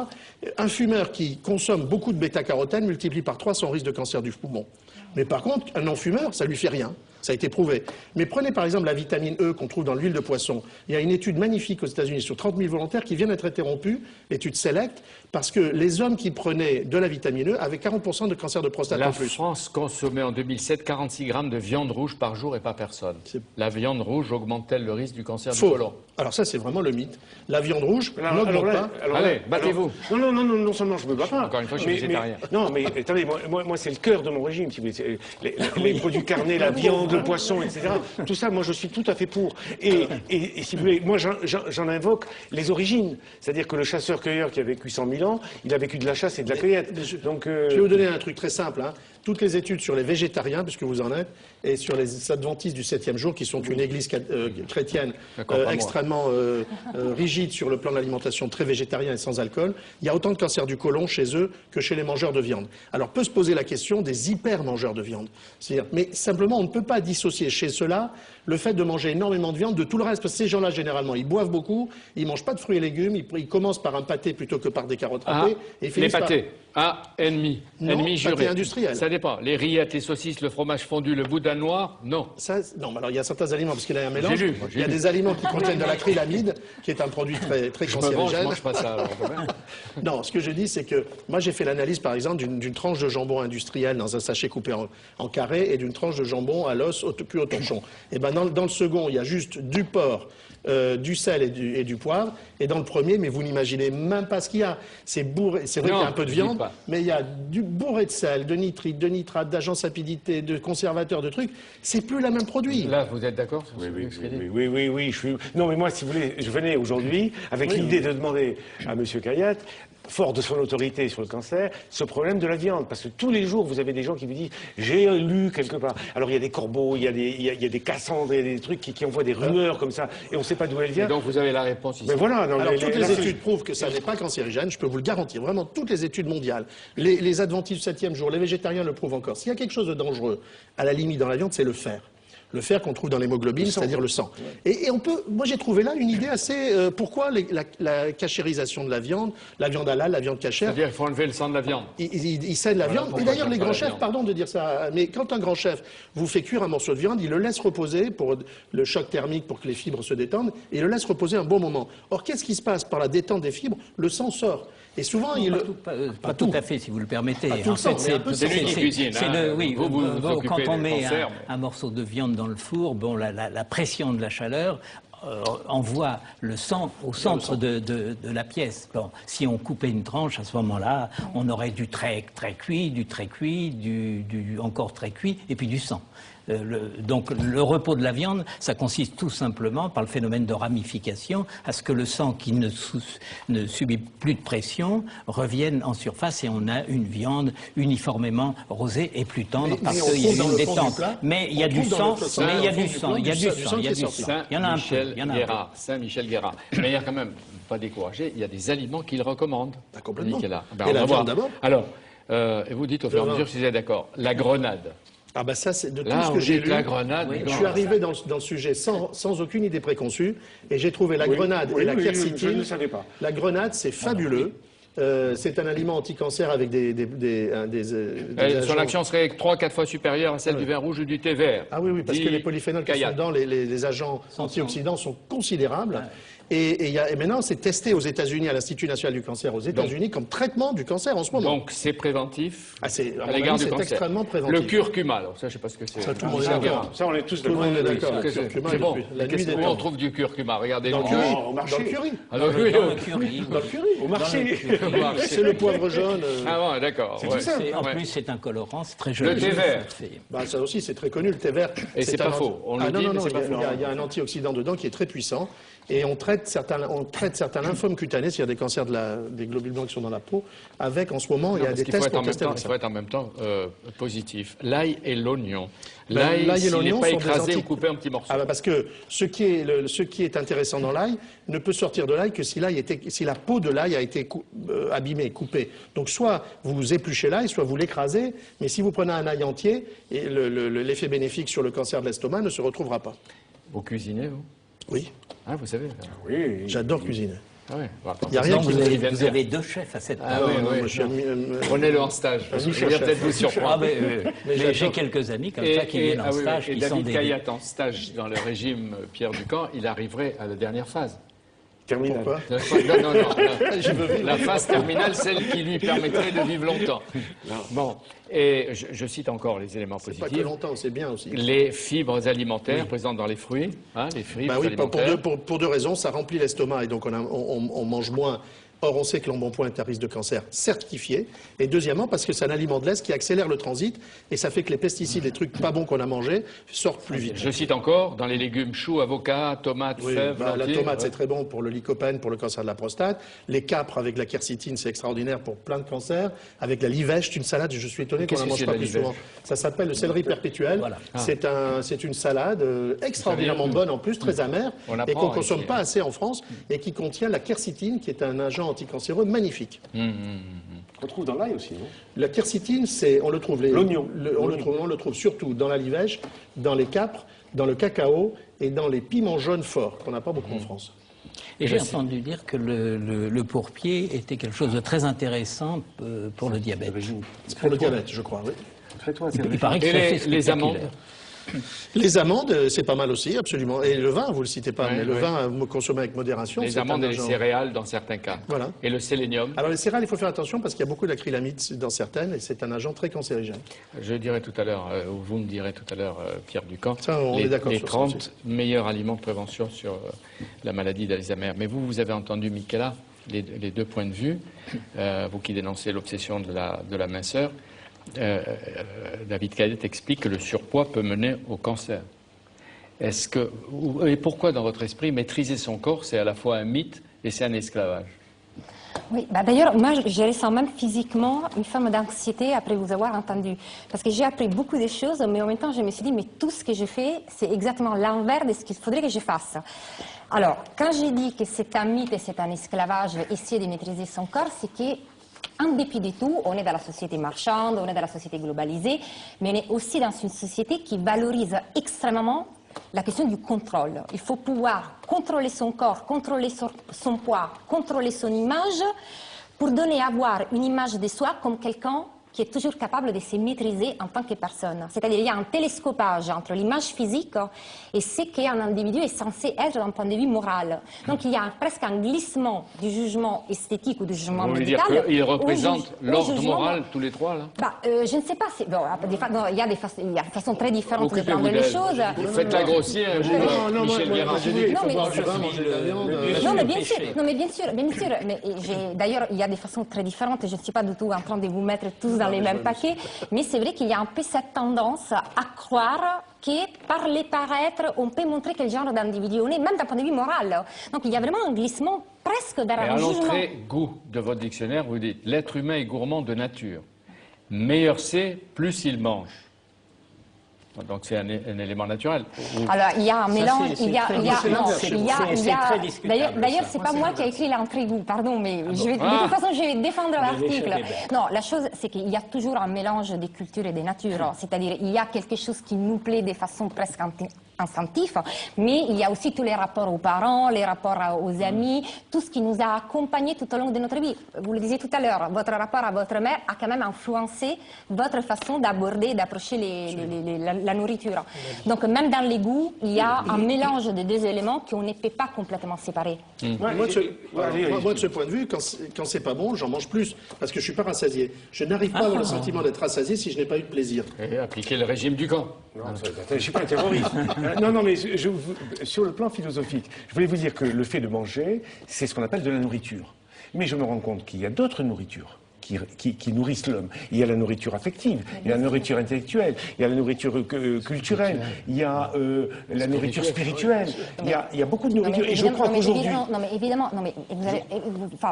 Un fumeur qui consomme beaucoup de bêta-carotène multiplie par 3 son risque de cancer du poumon. Mais par contre, un non-fumeur, ça ne lui fait rien. Ça a été prouvé. Mais prenez par exemple la vitamine E qu'on trouve dans l'huile de poisson. Il y a une étude magnifique aux États-Unis sur 30 000 volontaires qui vient d'être interrompue, l'étude SELECT, parce que les hommes qui prenaient de la vitamine E avaient 40% de cancer de prostate en plus. La France consommait en 2007 46 grammes de viande rouge par jour et par personne. La viande rouge augmente-t-elle le risque du cancer du côlon ? Alors ça, c'est vraiment le mythe. La viande rouge n'augmente pas. Allez, battez-vous. Non seulement je ne me bats pas. Encore une fois, je suis végétarien. Non, mais attendez, moi c'est le cœur de mon régime, si vous voulez. Les produits carnés, la viande, le poisson, etc. Tout ça, moi je suis tout à fait pour. Et si vous voulez, moi j'en invoque les origines. C'est-à-dire que le chasseur-cueilleur qui a vécu 100 000 ans, il a vécu de la chasse et de la cueillette. Donc, je vais vous donner un truc très simple. Hein. Toutes les études sur les végétariens, puisque vous en êtes, et sur les adventistes du 7e jour, qui sont une église chrétienne extrêmement rigide sur le plan de l'alimentation, très végétarien et sans alcool, il y a autant de cancer du côlon chez eux que chez les mangeurs de viande. Alors peut se poser la question des hyper-mangeurs de viande. Mais simplement, on ne peut pas dissocier chez ceux-là le fait de manger énormément de viande de tout le reste, parce que ces gens-là, généralement, ils boivent beaucoup, ils ne mangent pas de fruits et légumes, ils commencent par un pâté plutôt que par des carottes râpées. Les pâtés. Ennemi juré. Pâté industriel. Ça dépend. Les rillettes, les saucisses, le fromage fondu, le boudin noir, non. Non, mais alors il y a certains aliments, parce qu'il y a un mélange. Il y a des aliments qui contiennent de l'acrylamide, qui est un produit très cancérigène. Je mange pas ça, alors. Non, ce que je dis, c'est que moi j'ai fait l'analyse, par exemple, d'une tranche de jambon industriel dans un sachet coupé en carré et d'une tranche de jambon à l'os puis au torchon. Et ben dans le second, il y a juste du porc, du sel et du poivre. Et dans le premier, mais vous n'imaginez même pas ce qu'il y a. C'est bourré. C'est vrai qu'il y a un peu de viande, mais il y a du bourré de sel, de nitrite, de nitrate, d'agents sapidité, de conservateurs, de trucs. C'est plus le même produit. Là, vous êtes d'accord ? Oui. Non, mais moi, si vous voulez, je venais aujourd'hui avec l'idée de demander à M. Caillatte, fort de son autorité sur le cancer, ce problème de la viande. Parce que tous les jours, vous avez des gens qui vous disent « j'ai lu quelque part ». Alors il y a des corbeaux, il y a des cassandres, il y a des trucs qui envoient des rumeurs comme ça, et on ne sait pas d'où elles viennent. Et donc vous avez la réponse ici. Mais voilà. Alors toutes les études prouvent que ça n'est pas cancérigène, je peux vous le garantir, vraiment toutes les études mondiales. Les adventistes du 7e jour, les végétariens le prouvent encore. S'il y a quelque chose de dangereux, à la limite dans la viande, c'est le fer. Le fer qu'on trouve dans l'hémoglobine, c'est-à-dire le sang. Et on peut, moi j'ai trouvé là une idée assez... pourquoi la cachérisation de la viande halal, la viande cachère... C'est-à-dire qu'il faut enlever le sang de la viande. Il sait de la viande. Et d'ailleurs, les grands chefs, pardon de dire ça, mais quand un grand chef vous fait cuire un morceau de viande, il le laisse reposer pour le choc thermique, pour que les fibres se détendent, et il le laisse reposer un bon moment. Or, qu'est-ce qui se passe? Par la détente des fibres, le sang sort. Et souvent, pas tout à fait, si vous le permettez. Pas tout le sang, mais un peu c'est lui qui cuisine. Oui, vous quand on met conserves. un morceau de viande dans le four, bon, la pression de la chaleur envoie le sang au centre de la pièce. Bon, si on coupait une tranche, à ce moment-là, on aurait du très cuit, du très cuit, du encore très cuit, et puis du sang. Donc le repos de la viande, ça consiste tout simplement, par le phénomène de ramification, à ce que le sang qui ne subit plus de pression revienne en surface et on a une viande uniformément rosée et plus tendre parce qu'il y a une détente. Mais il y a du sang, il y a du sang. Il y en a un peu. Saint-Michel Guérard. Mais il y a quand même, pas découragé, il y a des aliments qu'il recommande. Complètement. Nicolas. Et la viande d'abord. Alors, et vous dites au fur et à mesure, si vous êtes d'accord, la grenade. Ah bah ça, c'est de tout Là, ce que j'ai lu. La grenade, je suis arrivé dans le sujet sans aucune idée préconçue, et j'ai trouvé la grenade et la quercétine. Je ne savais pas. La grenade, c'est fabuleux. C'est un aliment anti-cancer avec son action serait 3-4 fois supérieure à celle du vin rouge ou du thé vert. Ah oui, parce que les polyphénols qui sont dans les agents antioxydants sont considérables. Et maintenant, c'est testé aux États-Unis, à l'Institut national du cancer aux États-Unis, comme traitement du cancer en ce moment. Donc c'est préventif à l'égard du cancer. Extrêmement préventif. Le curcuma, alors ça, je ne sais pas ce que c'est. Ça, tout le monde est d'accord. Ça, on est tous d'accord. Tout le monde est d'accord. C'est bon. Où on trouve du curcuma? Regardez. Dans le curry. Au marché. Dans le curry. Dans le curry. Dans le curry. Au marché. C'est le poivre jaune. Ah bon, d'accord. C'est tout ça. En plus, c'est un colorant, c'est très joli. Le thé vert. Bah, ça aussi, c'est très connu, le thé vert. Et c'est pas faux. On le dit, mais c'est pas faux. Il y a un antioxydant dedans qui est très puissant. Et on traite certains lymphomes cutanés, c'est-à-dire des cancers des globules blancs qui sont dans la peau, avec, en ce moment, il y a des tests pour tester ça. Il faut être en même temps positif. L'ail et l'oignon. L'ail et s'il l'oignon n'est pas sont écrasé ou coupé en petits morceaux. Ah bah parce que ce qui est intéressant dans l'ail ne peut sortir de l'ail que si la peau de l'ail a été abîmée, coupée. Donc soit vous épluchez l'ail, soit vous l'écrasez, mais si vous prenez un ail entier, l'effet bénéfique sur le cancer de l'estomac ne se retrouvera pas. Vous cuisinez, vous? Oui. Ah, vous savez. Oui. J'adore cuisiner. Ah ouais. Il n'y a rien qui vous avez deux chefs à cette table. Ah oui. Prenez-le en stage. Il va peut-être vous surprendre. Mais j'ai quelques amis comme ça qui viennent en stage. Et David Caillat en stage dans le régime Pierre Ducamp, il arriverait à la dernière phase. Terminal. Pourquoi? Non. La phase terminale, celle qui lui permettrait de vivre longtemps. Bon, et je cite encore les éléments positifs. Pas que longtemps, c'est bien aussi. Les fibres alimentaires présentes dans les fruits, les fibres alimentaires. Pour deux raisons, ça remplit l'estomac et donc on mange moins. Or, on sait que l'embonpoint est un risque de cancer certifié. Et deuxièmement, parce que c'est un aliment de l'Est qui accélère le transit et ça fait que les pesticides, les trucs pas bons qu'on a mangés, sortent plus vite. Je cite encore, dans les légumes, choux, avocats, tomates, fèves, la lentilles. tomate, c'est très bon pour le lycopène, pour le cancer de la prostate. Les capres avec la quercétine, c'est extraordinaire pour plein de cancers. Avec la livèche, c'est une salade, je suis étonné qu'on ne la mange pas plus souvent. Ça s'appelle le céleri perpétuel. Voilà. C'est une salade extraordinairement bonne en plus, très amère, et qu'on ne consomme pas assez en France, et qui contient la quercétine, qui est un agent anticancéreux magnifique. On trouve dans l'ail aussi, non? La quercétine, on le trouve. L'oignon. On le trouve surtout dans la livèche, dans les capres, dans le cacao et dans les piments jaunes forts, qu'on n'a pas beaucoup en France. Et j'ai entendu dire que le pourpier était quelque chose de très intéressant pour le diabète. Pour le diabète, je crois, oui. Il paraît que c'est les amandes. Les amandes, c'est pas mal aussi, absolument. Et le vin, vous le citez pas, mais le vin consommé avec modération. Les amandes et les céréales dans certains cas. Voilà. Et le sélénium. Alors les céréales, il faut faire attention parce qu'il y a beaucoup d'acrylamide dans certaines et c'est un agent très cancérigène. Je dirai tout à l'heure, ou vous me direz tout à l'heure, Pierre Ducamp, les 30 meilleurs aliments de prévention sur la maladie d'Alzheimer. Mais vous avez entendu, Michaela, les deux points de vue, vous qui dénoncez l'obsession de la minceur. David Caillat explique que le surpoids peut mener au cancer. Et pourquoi, dans votre esprit, maîtriser son corps, c'est à la fois un mythe et c'est un esclavage? Oui, d'ailleurs, moi, je ressens même physiquement une forme d'anxiété après vous avoir entendu. Parce que j'ai appris beaucoup de choses, mais en même temps, je me suis dit, mais tout ce que je fais, c'est exactement l'envers de ce qu'il faudrait que je fasse. Alors, quand j'ai dit que c'est un mythe et c'est un esclavage, essayer de maîtriser son corps, c'est que en dépit de tout, on est dans la société marchande, on est dans la société globalisée, mais on est aussi dans une société qui valorise extrêmement la question du contrôle. Il faut pouvoir contrôler son corps, contrôler son poids, contrôler son image, pour donner à voir une image de soi comme quelqu'un qui est toujours capable de se maîtriser en tant que personne. C'est-à-dire qu'il y a un télescopage entre l'image physique et ce qu'un individu est censé être d'un point de vue moral. Donc il y a presque un glissement du jugement esthétique ou du jugement médical. Vous voulez dire qu'ils représentent l'ordre moral tous les trois, là? Je ne sais pas. Il y a des façons très différentes de prendre les choses. Faites-la grossière, Michel Guérard. Non, mais bien sûr. Mais d'ailleurs, il y a des façons très différentes. Je ne suis pas du tout en train de vous mettre tous dans les mêmes paquets, mais c'est vrai qu'il y a un peu cette tendance à croire que par les paraître, on peut montrer quel genre d'individu on est, même d'un point de vue moral. Donc il y a vraiment un glissement presque vers un jugement. À l'entrée goût de votre dictionnaire, vous dites l'être humain est gourmand de nature. Meilleur c'est, plus il mange. Donc c'est un élément naturel. Alors il y a un mélange, d'ailleurs c'est pas moi qui ai écrit l'entrée-goût, pardon, mais de toute façon je vais défendre l'article. Non, la chose c'est qu'il y a toujours un mélange des cultures et des natures, c'est-à-dire il y a quelque chose qui nous plaît de façon presque instinctive, mais il y a aussi tous les rapports aux parents, les rapports aux amis, tout ce qui nous a accompagnés tout au long de notre vie. Vous le disiez tout à l'heure, votre rapport à votre mère a quand même influencé votre façon d'aborder, d'approcher la nourriture. Donc même dans les goûts, il y a un mélange de deux éléments qu'on ne peut pas complètement séparer. Moi, de ce point de vue, quand c'est pas bon, j'en mange plus, parce que je suis pas rassasié. Je n'arrive pas à avoir le sentiment d'être rassasié si je n'ai pas eu de plaisir. Et appliquer le régime du camp. Non, je ne suis pas un terroriste. Non, mais sur le plan philosophique, je voulais vous dire que le fait de manger, c'est ce qu'on appelle de la nourriture. Mais je me rends compte qu'il y a d'autres nourritures qui nourrissent l'homme. Il y a la nourriture affective, il y a la nourriture intellectuelle, il y a la nouriture culturelle, il y a la nourriture spirituelle, il y a beaucoup de nourriture. Et je crois qu'aujourd'hui... Non, mais évidemment,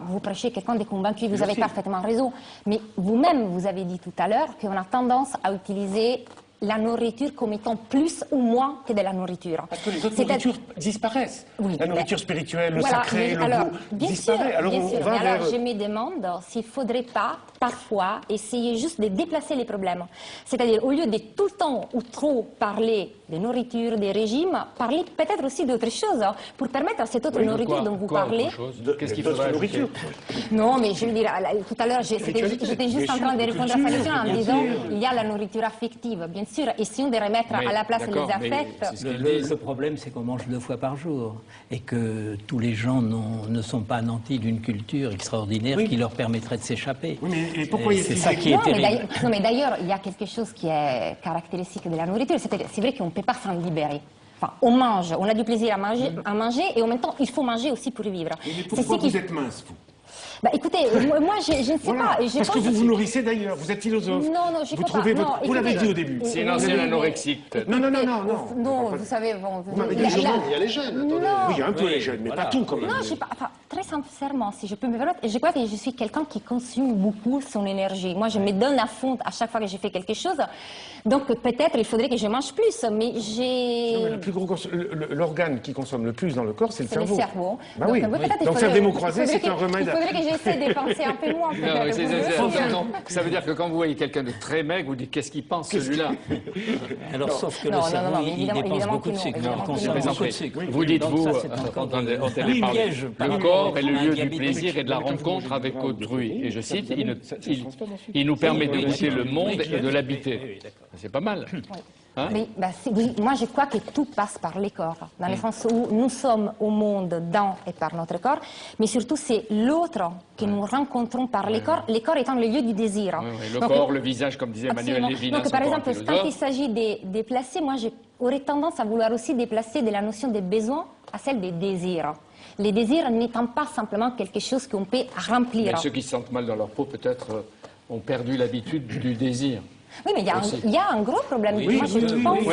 vous prêchez quelqu'un de convaincu, vous avez parfaitement raison. Mais vous-même, vous avez dit tout à l'heure qu'on a tendance à utiliser la nourriture comme étant plus ou moins que de la nourriture. Parce que les autres nourritures disparaissent. Oui, la nourriture spirituelle, le sacré, le goût disparaît. Alors je me demande s'il ne faudrait pas, parfois, essayer juste de déplacer les problèmes. C'est-à-dire, au lieu de tout le temps ou trop parler de nourriture, des régimes, parler peut-être aussi d'autres choses, pour permettre à cette autre nourriture dont vous parlez... Qu'est-ce qu'il faudrait nourriture? Non, mais je veux dire, tout à l'heure, j'étais juste en train de répondre à sa question en disant, il y a la nourriture affective, bien sûr, essayons de remettre à la place les affects. Le problème, c'est qu'on mange 2 fois par jour et que tous les gens ne sont pas nantis d'une culture extraordinaire qui leur permettrait de s'échapper. Oui, mais pourquoi c'est ça qui est terrible. Non, mais d'ailleurs, il y a quelque chose qui est caractéristique de la nourriture. C'est vrai qu'on ne peut pas s'en libérer. Enfin, on mange, on a du plaisir à manger et en même temps, il faut manger aussi pour vivre. Mais pourquoi vous êtes mince, vous? Écoutez, moi, je ne sais pas. Parce que vous vous nourrissez d'ailleurs, vous êtes philosophe. Non, je ne crois pas. Vous l'avez dit au début. C'est une ancienne anorexique. Non, vous savez, vous m'avez dit il y a les jeunes. Oui, il y a un peu les jeunes, mais pas tout quand même. Non, je sais pas. Enfin, très sincèrement, si je peux me permettre, je crois que je suis quelqu'un qui consomme beaucoup son énergie. Moi, je me donne à fond à chaque fois que je fais quelque chose. Donc, peut-être, il faudrait que je mange plus, mais l'organe qui consomme le plus dans le corps, c'est le cerveau. C'est le cerveau. Bah oui. Donc, faire des mots croisés, c'est un remède. Il faudrait que j'essaie de penser un peu moins. Ça veut dire que quand vous voyez quelqu'un de très maigre, vous dites qu'est-ce qu'il pense celui-là? Alors, sauf que le cerveau, il dépense beaucoup de sucre. Vous dites, vous, le corps est le lieu du plaisir et de la rencontre avec autrui. Et je cite, il nous permet de goûter le monde et de l'habiter. C'est pas mal. Hein? Moi, je crois que tout passe par les corps, dans le sens où nous sommes au monde dans et par notre corps, mais surtout c'est l'autre que nous rencontrons par les corps étant le lieu du désir. Le corps, le visage, comme disait Emmanuel Lévinas. Donc, par exemple, quand il s'agit de déplacer, moi, j'aurais tendance à vouloir aussi déplacer de la notion des besoins à celle des désirs. Les désirs n'étant pas simplement quelque chose qu'on peut remplir. Mais ceux qui se sentent mal dans leur peau, peut-être, ont perdu l'habitude du désir. Oui, mais il y a un gros problème. Moi, je pense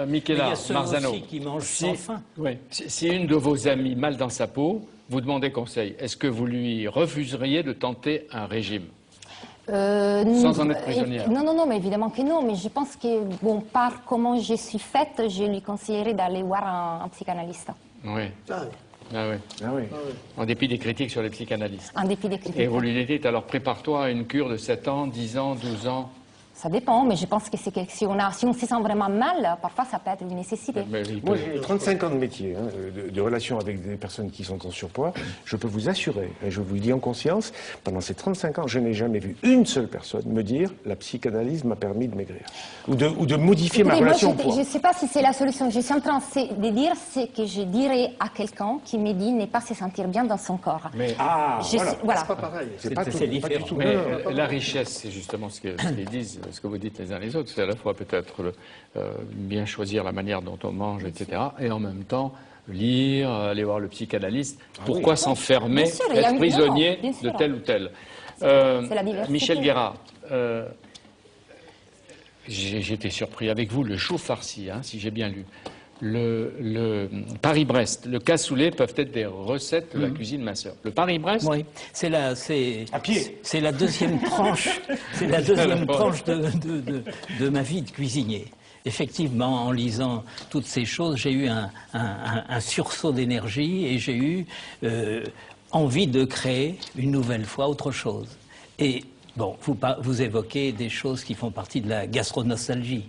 Michela Marzano, qui mangent sans faim. Si une de vos amies mal dans sa peau vous demandait conseil, est-ce que vous lui refuseriez de tenter un régime sans en être prisonnière? Non, mais évidemment que non. Mais je pense que, par comment je suis faite, je lui conseillerais d'aller voir un psychanalyste. Oui. Ah oui. Ah oui. En dépit des critiques sur les psychanalystes. En dépit des critiques. Et vous lui dites, alors prépare-toi à une cure de 7 ans, 10 ans, 12 ans. Ça dépend, mais je pense que c'est que si on se sent vraiment mal, parfois ça peut être une nécessité. Mais il Moi, peut- j'ai 35 ans de métier, hein, de relation avec des personnes qui sont en surpoids. Je peux vous assurer, et je vous le dis en conscience, pendant ces 35 ans, je n'ai jamais vu une seule personne me dire « la psychanalyse m'a permis de maigrir » ou de modifier ma Écoutez, relation au moi, poids. je ne sais pas si c'est la solution. Je suis en train de dire ce que je dirais à quelqu'un qui me dit ne pas se sentir bien dans son corps. Mais, Ah, voilà. Voilà. C'est pas pareil. C'est pas, c'est tout, pas du différent. tout. mais, Non, non. la richesse, c'est justement ce qu'ils disent, ce que vous dites les uns les autres. C'est à la fois peut-être bien choisir la manière dont on mange, etc. Et en même temps, lire, aller voir le psychanalyste. Pourquoi s'enfermer, Bien sûr, il y a être une- prisonnier bien de sûr. tel ou tel C'est la diversité. Michel Guérard, j'étais surpris avec vous, le chou farci, hein, si j'ai bien lu. Le Paris-Brest, le cassoulet peuvent être des recettes de la cuisine masseur. Le Paris-Brest, Oui, c'est À pied. c'est la deuxième tranche, c'est la deuxième tranche de ma vie de cuisinier. Effectivement, en lisant toutes ces choses, j'ai eu un sursaut d'énergie et j'ai eu envie de créer une nouvelle fois autre chose. Et bon, vous évoquez des choses qui font partie de la gastronostalgie.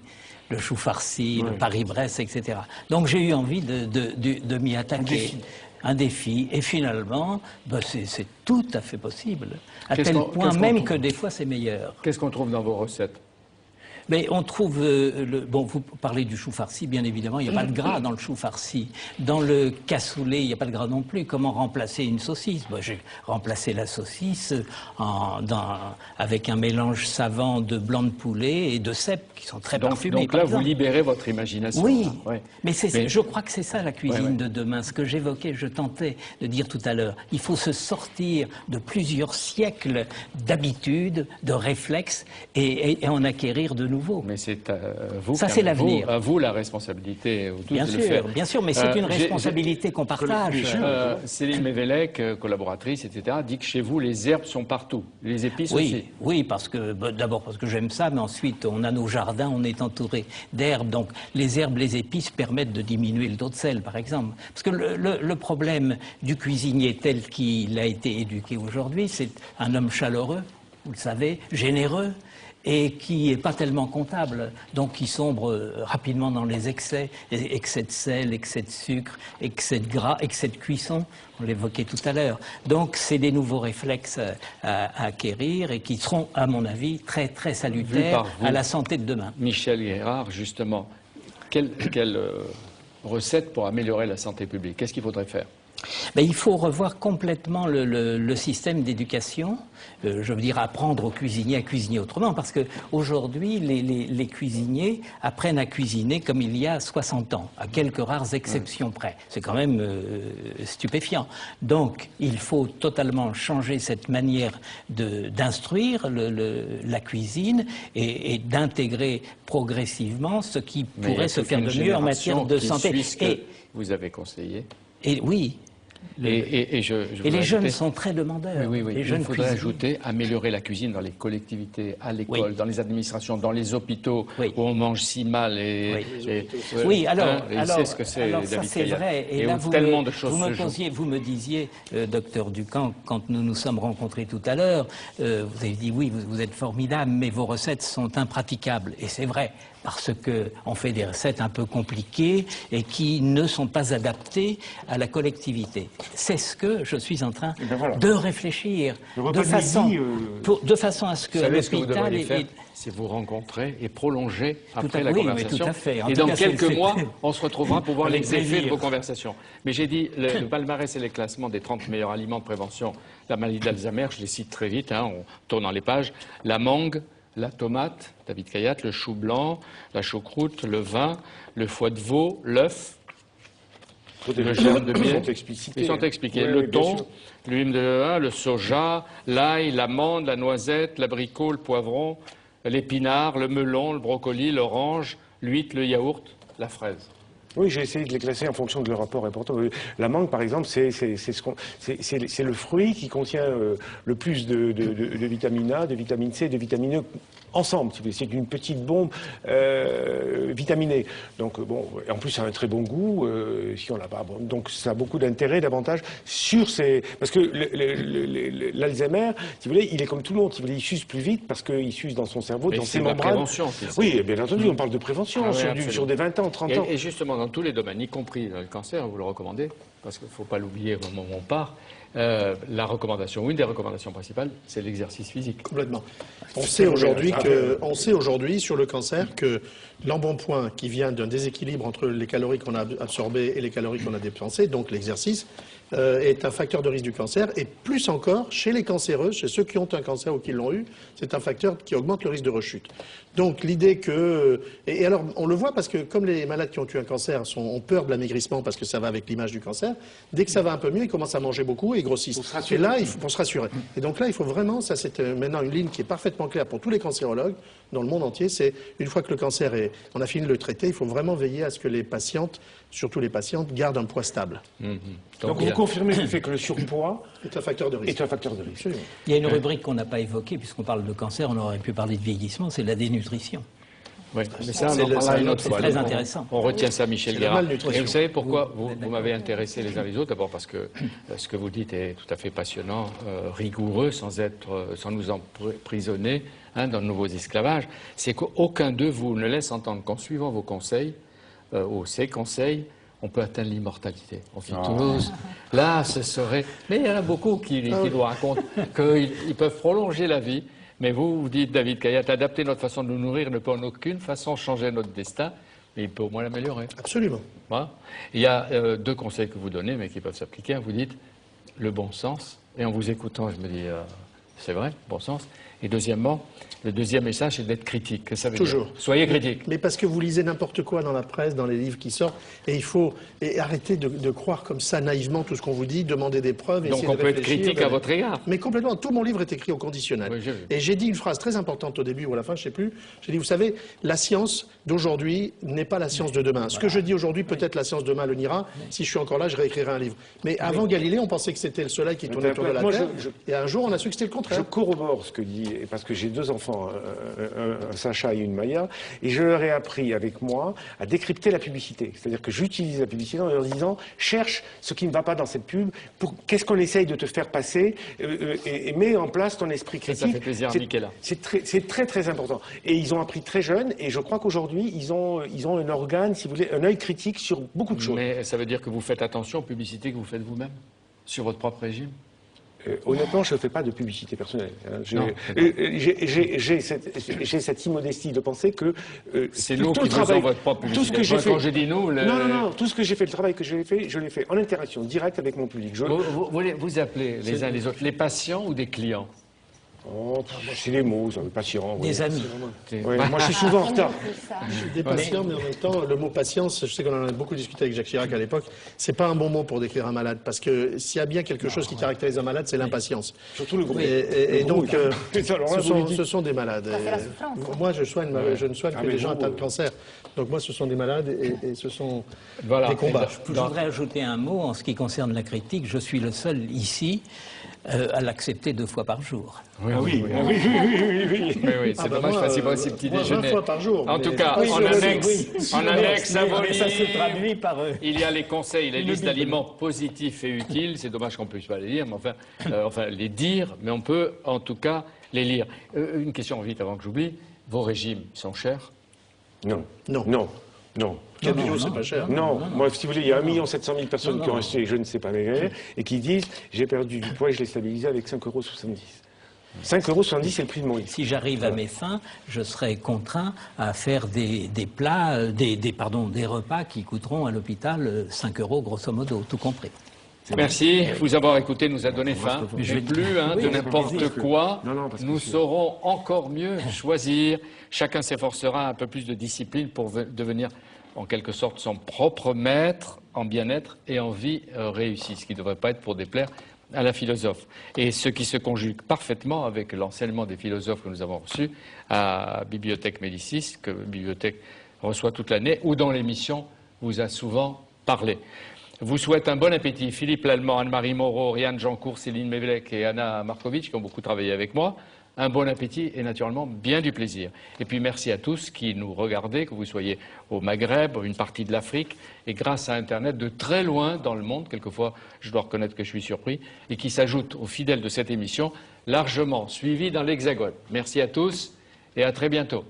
Le chou farci, le Paris-Brest, etc. Donc j'ai eu envie de m'y attaquer. Un défi. Et finalement, c'est tout à fait possible. À Qu'est-ce tel qu'on- point qu'est-ce qu'on même trouve que des fois c'est meilleur. qu'est-ce qu'on trouve dans vos recettes? Mais on trouve, bon, vous parlez du chou farci, bien évidemment, il n'y a pas de gras dans le chou farci. Dans le cassoulet, il n'y a pas de gras non plus. Comment remplacer une saucisse? J'ai remplacé la saucisse avec un mélange savant de blanc de poulet et de cèpes qui sont très parfumés. Donc par là, vous exemple. libérez votre imagination. Oui, hein, ouais. mais Mais- je crois que c'est ça la cuisine Ouais, ouais. de demain. Ce que j'évoquais, je tentais de dire tout à l'heure. Il faut se sortir de plusieurs siècles d'habitudes, de réflexes et en acquérir de nouveaux. Mais c'est à vous, Ça, c'est l'avenir. à vous la responsabilité, vous tous, Bien de le faire. sûr, bien sûr, mais c'est une j'ai- responsabilité qu'on partage. Céline Mévélec, collaboratrice, etc., dit que chez vous, les herbes sont partout, les épices aussi. Oui, oui, parce que d'abord parce que j'aime ça, mais ensuite on a nos jardins, on est entouré d'herbes, donc les herbes, les épices permettent de diminuer le taux de sel, par exemple. Parce que le problème du cuisinier tel qu'il a été éduqué aujourd'hui, c'est un homme chaleureux, vous le savez, généreux, et qui n'est pas tellement comptable, donc qui sombre rapidement dans les excès, excès de sel, excès de sucre, excès de gras, excès de cuisson, on l'évoquait tout à l'heure. Donc c'est des nouveaux réflexes à acquérir et qui seront, à mon avis, très très salutaires par vous. à la santé de demain. Michel Guérard, justement, quelle recette pour améliorer la santé publique? Qu'est-ce qu'il faudrait faire? Ben, il faut revoir complètement le système d'éducation, je veux dire apprendre aux cuisiniers à cuisiner autrement, parce qu'aujourd'hui, les cuisiniers apprennent à cuisiner comme il y a 60 ans, à quelques rares exceptions près. C'est quand même stupéfiant. Donc, il faut totalement changer cette manière d'instruire la cuisine et d'intégrer progressivement ce qui Mais il y a pourrait se toute faire une de mieux en matière génération de qui santé. suit ce que vous avez conseillé. Et oui. Et je Et voudrais les jeunes ajouter- sont très demandeurs. Oui, oui, oui. Les Il jeunes faudrait cuisiniers. ajouter, améliorer la cuisine dans les collectivités, à l'école, Oui. dans les administrations, dans les hôpitaux, Oui. où on mange si mal. Oui, alors, il sait ce que c'est, alors ça David c'est Kayat. vrai. Et là, où tellement de choses vous se jouent. vous me disiez, docteur Ducamp, quand nous nous sommes rencontrés tout à l'heure, vous avez dit oui, vous êtes formidable, mais vos recettes sont impraticables. Et c'est vrai, parce que on fait des recettes un peu compliquées et qui ne sont pas adaptées à la collectivité. C'est ce que je suis en train ben voilà. de réfléchir, Le repas de de façon, midi, de façon à ce que Vous savez ce que vous l'hôpital devriez faire, est- c'est vous rencontrer et prolonger après à- la oui, mais conversation. tout à fait. En Et tout dans cas, c'est- quelques c'est- mois, on se retrouvera pour voir les Avec effets de plaisir. vos conversations. Mais j'ai dit, le palmarès et les classements des 30 meilleurs aliments de prévention de la maladie d'Alzheimer, je les cite très vite, hein, on tourne dans les pages. La mangue, la tomate, David Kayat, le chou blanc, la choucroute, le vin, le foie de veau, l'œuf, le germe de Ils miel. sont explicités. Ils sont expliqués. Oui, Le oui, bien thon, sûr. l'huile de lin, le soja, l'ail, l'amande, la noisette, l'abricot, le poivron, l'épinard, le melon, le brocoli, l'orange, l'huître, le yaourt, la fraise. Oui, j'ai essayé de les classer en fonction de leur rapport important. La mangue, par exemple, c'est le fruit qui contient le plus de vitamine A, de vitamine C, de vitamine E ensemble. C'est une petite bombe vitaminée. Donc bon, et en plus ça a un très bon goût. Si on l'a pas, bon, donc ça a beaucoup d'intérêt, d'avantages sur ces. Parce que l'Alzheimer, si vous voulez, il est comme tout le monde. Si vous voulez, il s'use plus vite parce qu'il s'use dans son cerveau, mais dans ses membranes. Prévention, oui, bien entendu, on parle de prévention sur des 20 ans, 30 ans. Et justement, dans tous les domaines, y compris dans le cancer, vous le recommandez, parce qu'il ne faut pas l'oublier au moment où on part, la recommandation, ou une des recommandations principales, c'est l'exercice physique. Complètement. On sait aujourd'hui sur le cancer que l'embonpoint qui vient d'un déséquilibre entre les calories qu'on a absorbées et les calories qu'on a dépensées, donc l'exercice, est un facteur de risque du cancer, et plus encore chez les cancéreux, chez ceux qui ont un cancer ou qui l'ont eu, c'est un facteur qui augmente le risque de rechute. Donc l'idée que... Et alors on le voit parce que comme les malades qui ont eu un cancer ont peur de l'amaigrissement parce que ça va avec l'image du cancer, dès que ça va un peu mieux, ils commencent à manger beaucoup et ils grossissent. Et là, pour se rassurer. Et donc là, il faut vraiment, ça c'est maintenant une ligne qui est parfaitement claire pour tous les cancérologues dans le monde entier, c'est une fois que le cancer on a fini de le traiter, il faut vraiment veiller à ce que les patientes, surtout les patientes, gardent un poids stable. Donc vous confirmez le fait que le surpoids est un facteur de risque. Il y a une rubrique qu'on n'a pas évoquée, puisqu'on parle de cancer, on aurait pu parler de vieillissement, c'est la dénutrition. Oui, mais ça, on en parlera une autre fois. C'est très intéressant. On retient ça, Michel Guérard. malnutrition. Et vous savez pourquoi vous m'avez intéressé les uns les autres? D'abord parce que ce que vous dites est tout à fait passionnant, rigoureux, sans nous emprisonner dans de nouveaux esclavages. C'est qu'aucun d'eux vous ne laisse entendre qu'en suivant vos conseils, ou ces conseils, on peut atteindre l'immortalité. On dit Toulouse, là, ce serait... Mais il y en a beaucoup qui nous racontent qu'ils peuvent prolonger la vie. Mais vous dites, David Caillatte, adapter notre façon de nous nourrir ne peut en aucune façon changer notre destin, mais il peut au moins l'améliorer. Absolument. Voilà. Il y a deux conseils que vous donnez, mais qui peuvent s'appliquer. Vous dites le bon sens, et en vous écoutant, je me dis, c'est vrai, bon sens. Et deuxièmement, le deuxième message, c'est d'être critique. Que ça veut Toujours. dire soyez critique. Mais parce que vous lisez n'importe quoi dans la presse, dans les livres qui sortent, et il faut arrêter de croire comme ça naïvement tout ce qu'on vous dit, demander des preuves. Donc on peut être critique à votre égard. Mais complètement. Tout mon livre est écrit au conditionnel. Oui, et j'ai dit une phrase très importante au début ou à la fin, je ne sais plus. J'ai dit, vous savez, la science d'aujourd'hui n'est pas la science de demain. Ce que je dis aujourd'hui, peut-être la science de demain le niera. Si je suis encore là, je réécrirai un livre. Mais avant Galilée, on pensait que c'était le soleil qui tournait autour de la Terre. Et un jour, on a su que c'était le contraire. Je corrobore ce que dit, parce que j'ai deux enfants, un Sacha et une Maya, et je leur ai appris avec moi à décrypter la publicité. C'est-à-dire que j'utilise la publicité en leur disant cherche ce qui ne va pas dans cette pub, qu'est-ce qu'on essaye de te faire passer, et mets en place ton esprit critique. Ça fait plaisir à Michela. C'est très très important. Et ils ont appris très jeunes, et je crois qu'aujourd'hui ils ont un organe, si vous voulez, un œil critique sur beaucoup de choses. Mais ça veut dire que vous faites attention aux publicités que vous faites vous-même sur votre propre régime? Honnêtement, je ne fais pas de publicité personnelle. J'ai cette immodestie de penser que c'est nous qui faisons votre propre publicité. Tout ce que j'ai fait, quand j'ai dit nous, non, tout ce que j'ai fait, le travail que j'ai fait, je l'ai fait en interaction directe avec mon public. Vous appelez les uns les autres les patients ou des clients? Oh, c'est des mots, ça, patient. Des amis. Ouais, moi, je suis souvent en retard. Je suis des patients, mais en même temps, le mot patience, je sais qu'on en a beaucoup discuté avec Jacques Chirac à l'époque, c'est pas un bon mot pour décrire un malade, parce que s'il y a bien quelque chose qui caractérise un malade, c'est l'impatience. Surtout le groupe. Et donc, ce sont des malades. Moi, je ne soigne que des gens atteints de cancer. Donc moi, ce sont des malades et ce sont des combats. Je voudrais ajouter un mot en ce qui concerne la critique. Je suis le seul ici à l'accepter 2 fois par jour. Oui, c'est dommage, c'est pas aussi petit déjeuner. 20 fois par jour. En tout cas, en annexe à vos ça se traduit par il y a les conseils, les listes d'aliments positifs et utiles. C'est dommage qu'on ne puisse pas les lire, mais enfin les dire, mais on peut en tout cas les lire. Une question vite avant que j'oublie. Vos régimes sont chers? Non. Cabillaud, c'est pas cher. Non, moi, si vous voulez, il y a 1 700 000 personnes qui ont acheté, je ne sais pas maigrir, et qui disent j'ai perdu du poids et je l'ai stabilisé avec 5,70 €. 5,70 €, c'est le prix de mon livre. Si j'arrive à mes fins, je serai contraint à faire des plats, des repas qui coûteront à l'hôpital 5 € grosso modo, tout compris. Merci. Vous avoir écouté nous a donné faim. J'ai plus de n'importe quoi. Nous saurons encore mieux choisir. Chacun s'efforcera un peu plus de discipline pour devenir en quelque sorte son propre maître en bien-être et en vie réussie, ce qui ne devrait pas être pour déplaire à la philosophe. Et ce qui se conjugue parfaitement avec l'enseignement des philosophes que nous avons reçus à Bibliothèque Médicis, que Bibliothèque reçoit toute l'année, ou dans l'émission vous a souvent parlé. Vous souhaite un bon appétit. Philippe Lallemand, Anne-Marie Moreau, Rianne Jancourt, Céline Mévelec et Anna Markovic, qui ont beaucoup travaillé avec moi. Un bon appétit et naturellement bien du plaisir. Et puis merci à tous qui nous regardez, que vous soyez au Maghreb, une partie de l'Afrique, et grâce à Internet de très loin dans le monde, quelquefois je dois reconnaître que je suis surpris, et qui s'ajoutent aux fidèles de cette émission, largement suivis dans l'Hexagone. Merci à tous et à très bientôt.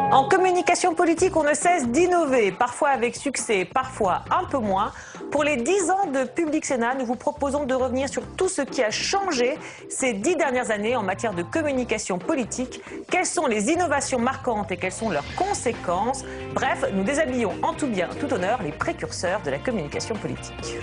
En communication politique, on ne cesse d'innover, parfois avec succès, parfois un peu moins. Pour les 10 ans de Public Sénat, nous vous proposons de revenir sur tout ce qui a changé ces 10 dernières années en matière de communication politique. Quelles sont les innovations marquantes et quelles sont leurs conséquences? Bref, nous déshabillons en tout bien, tout honneur les précurseurs de la communication politique.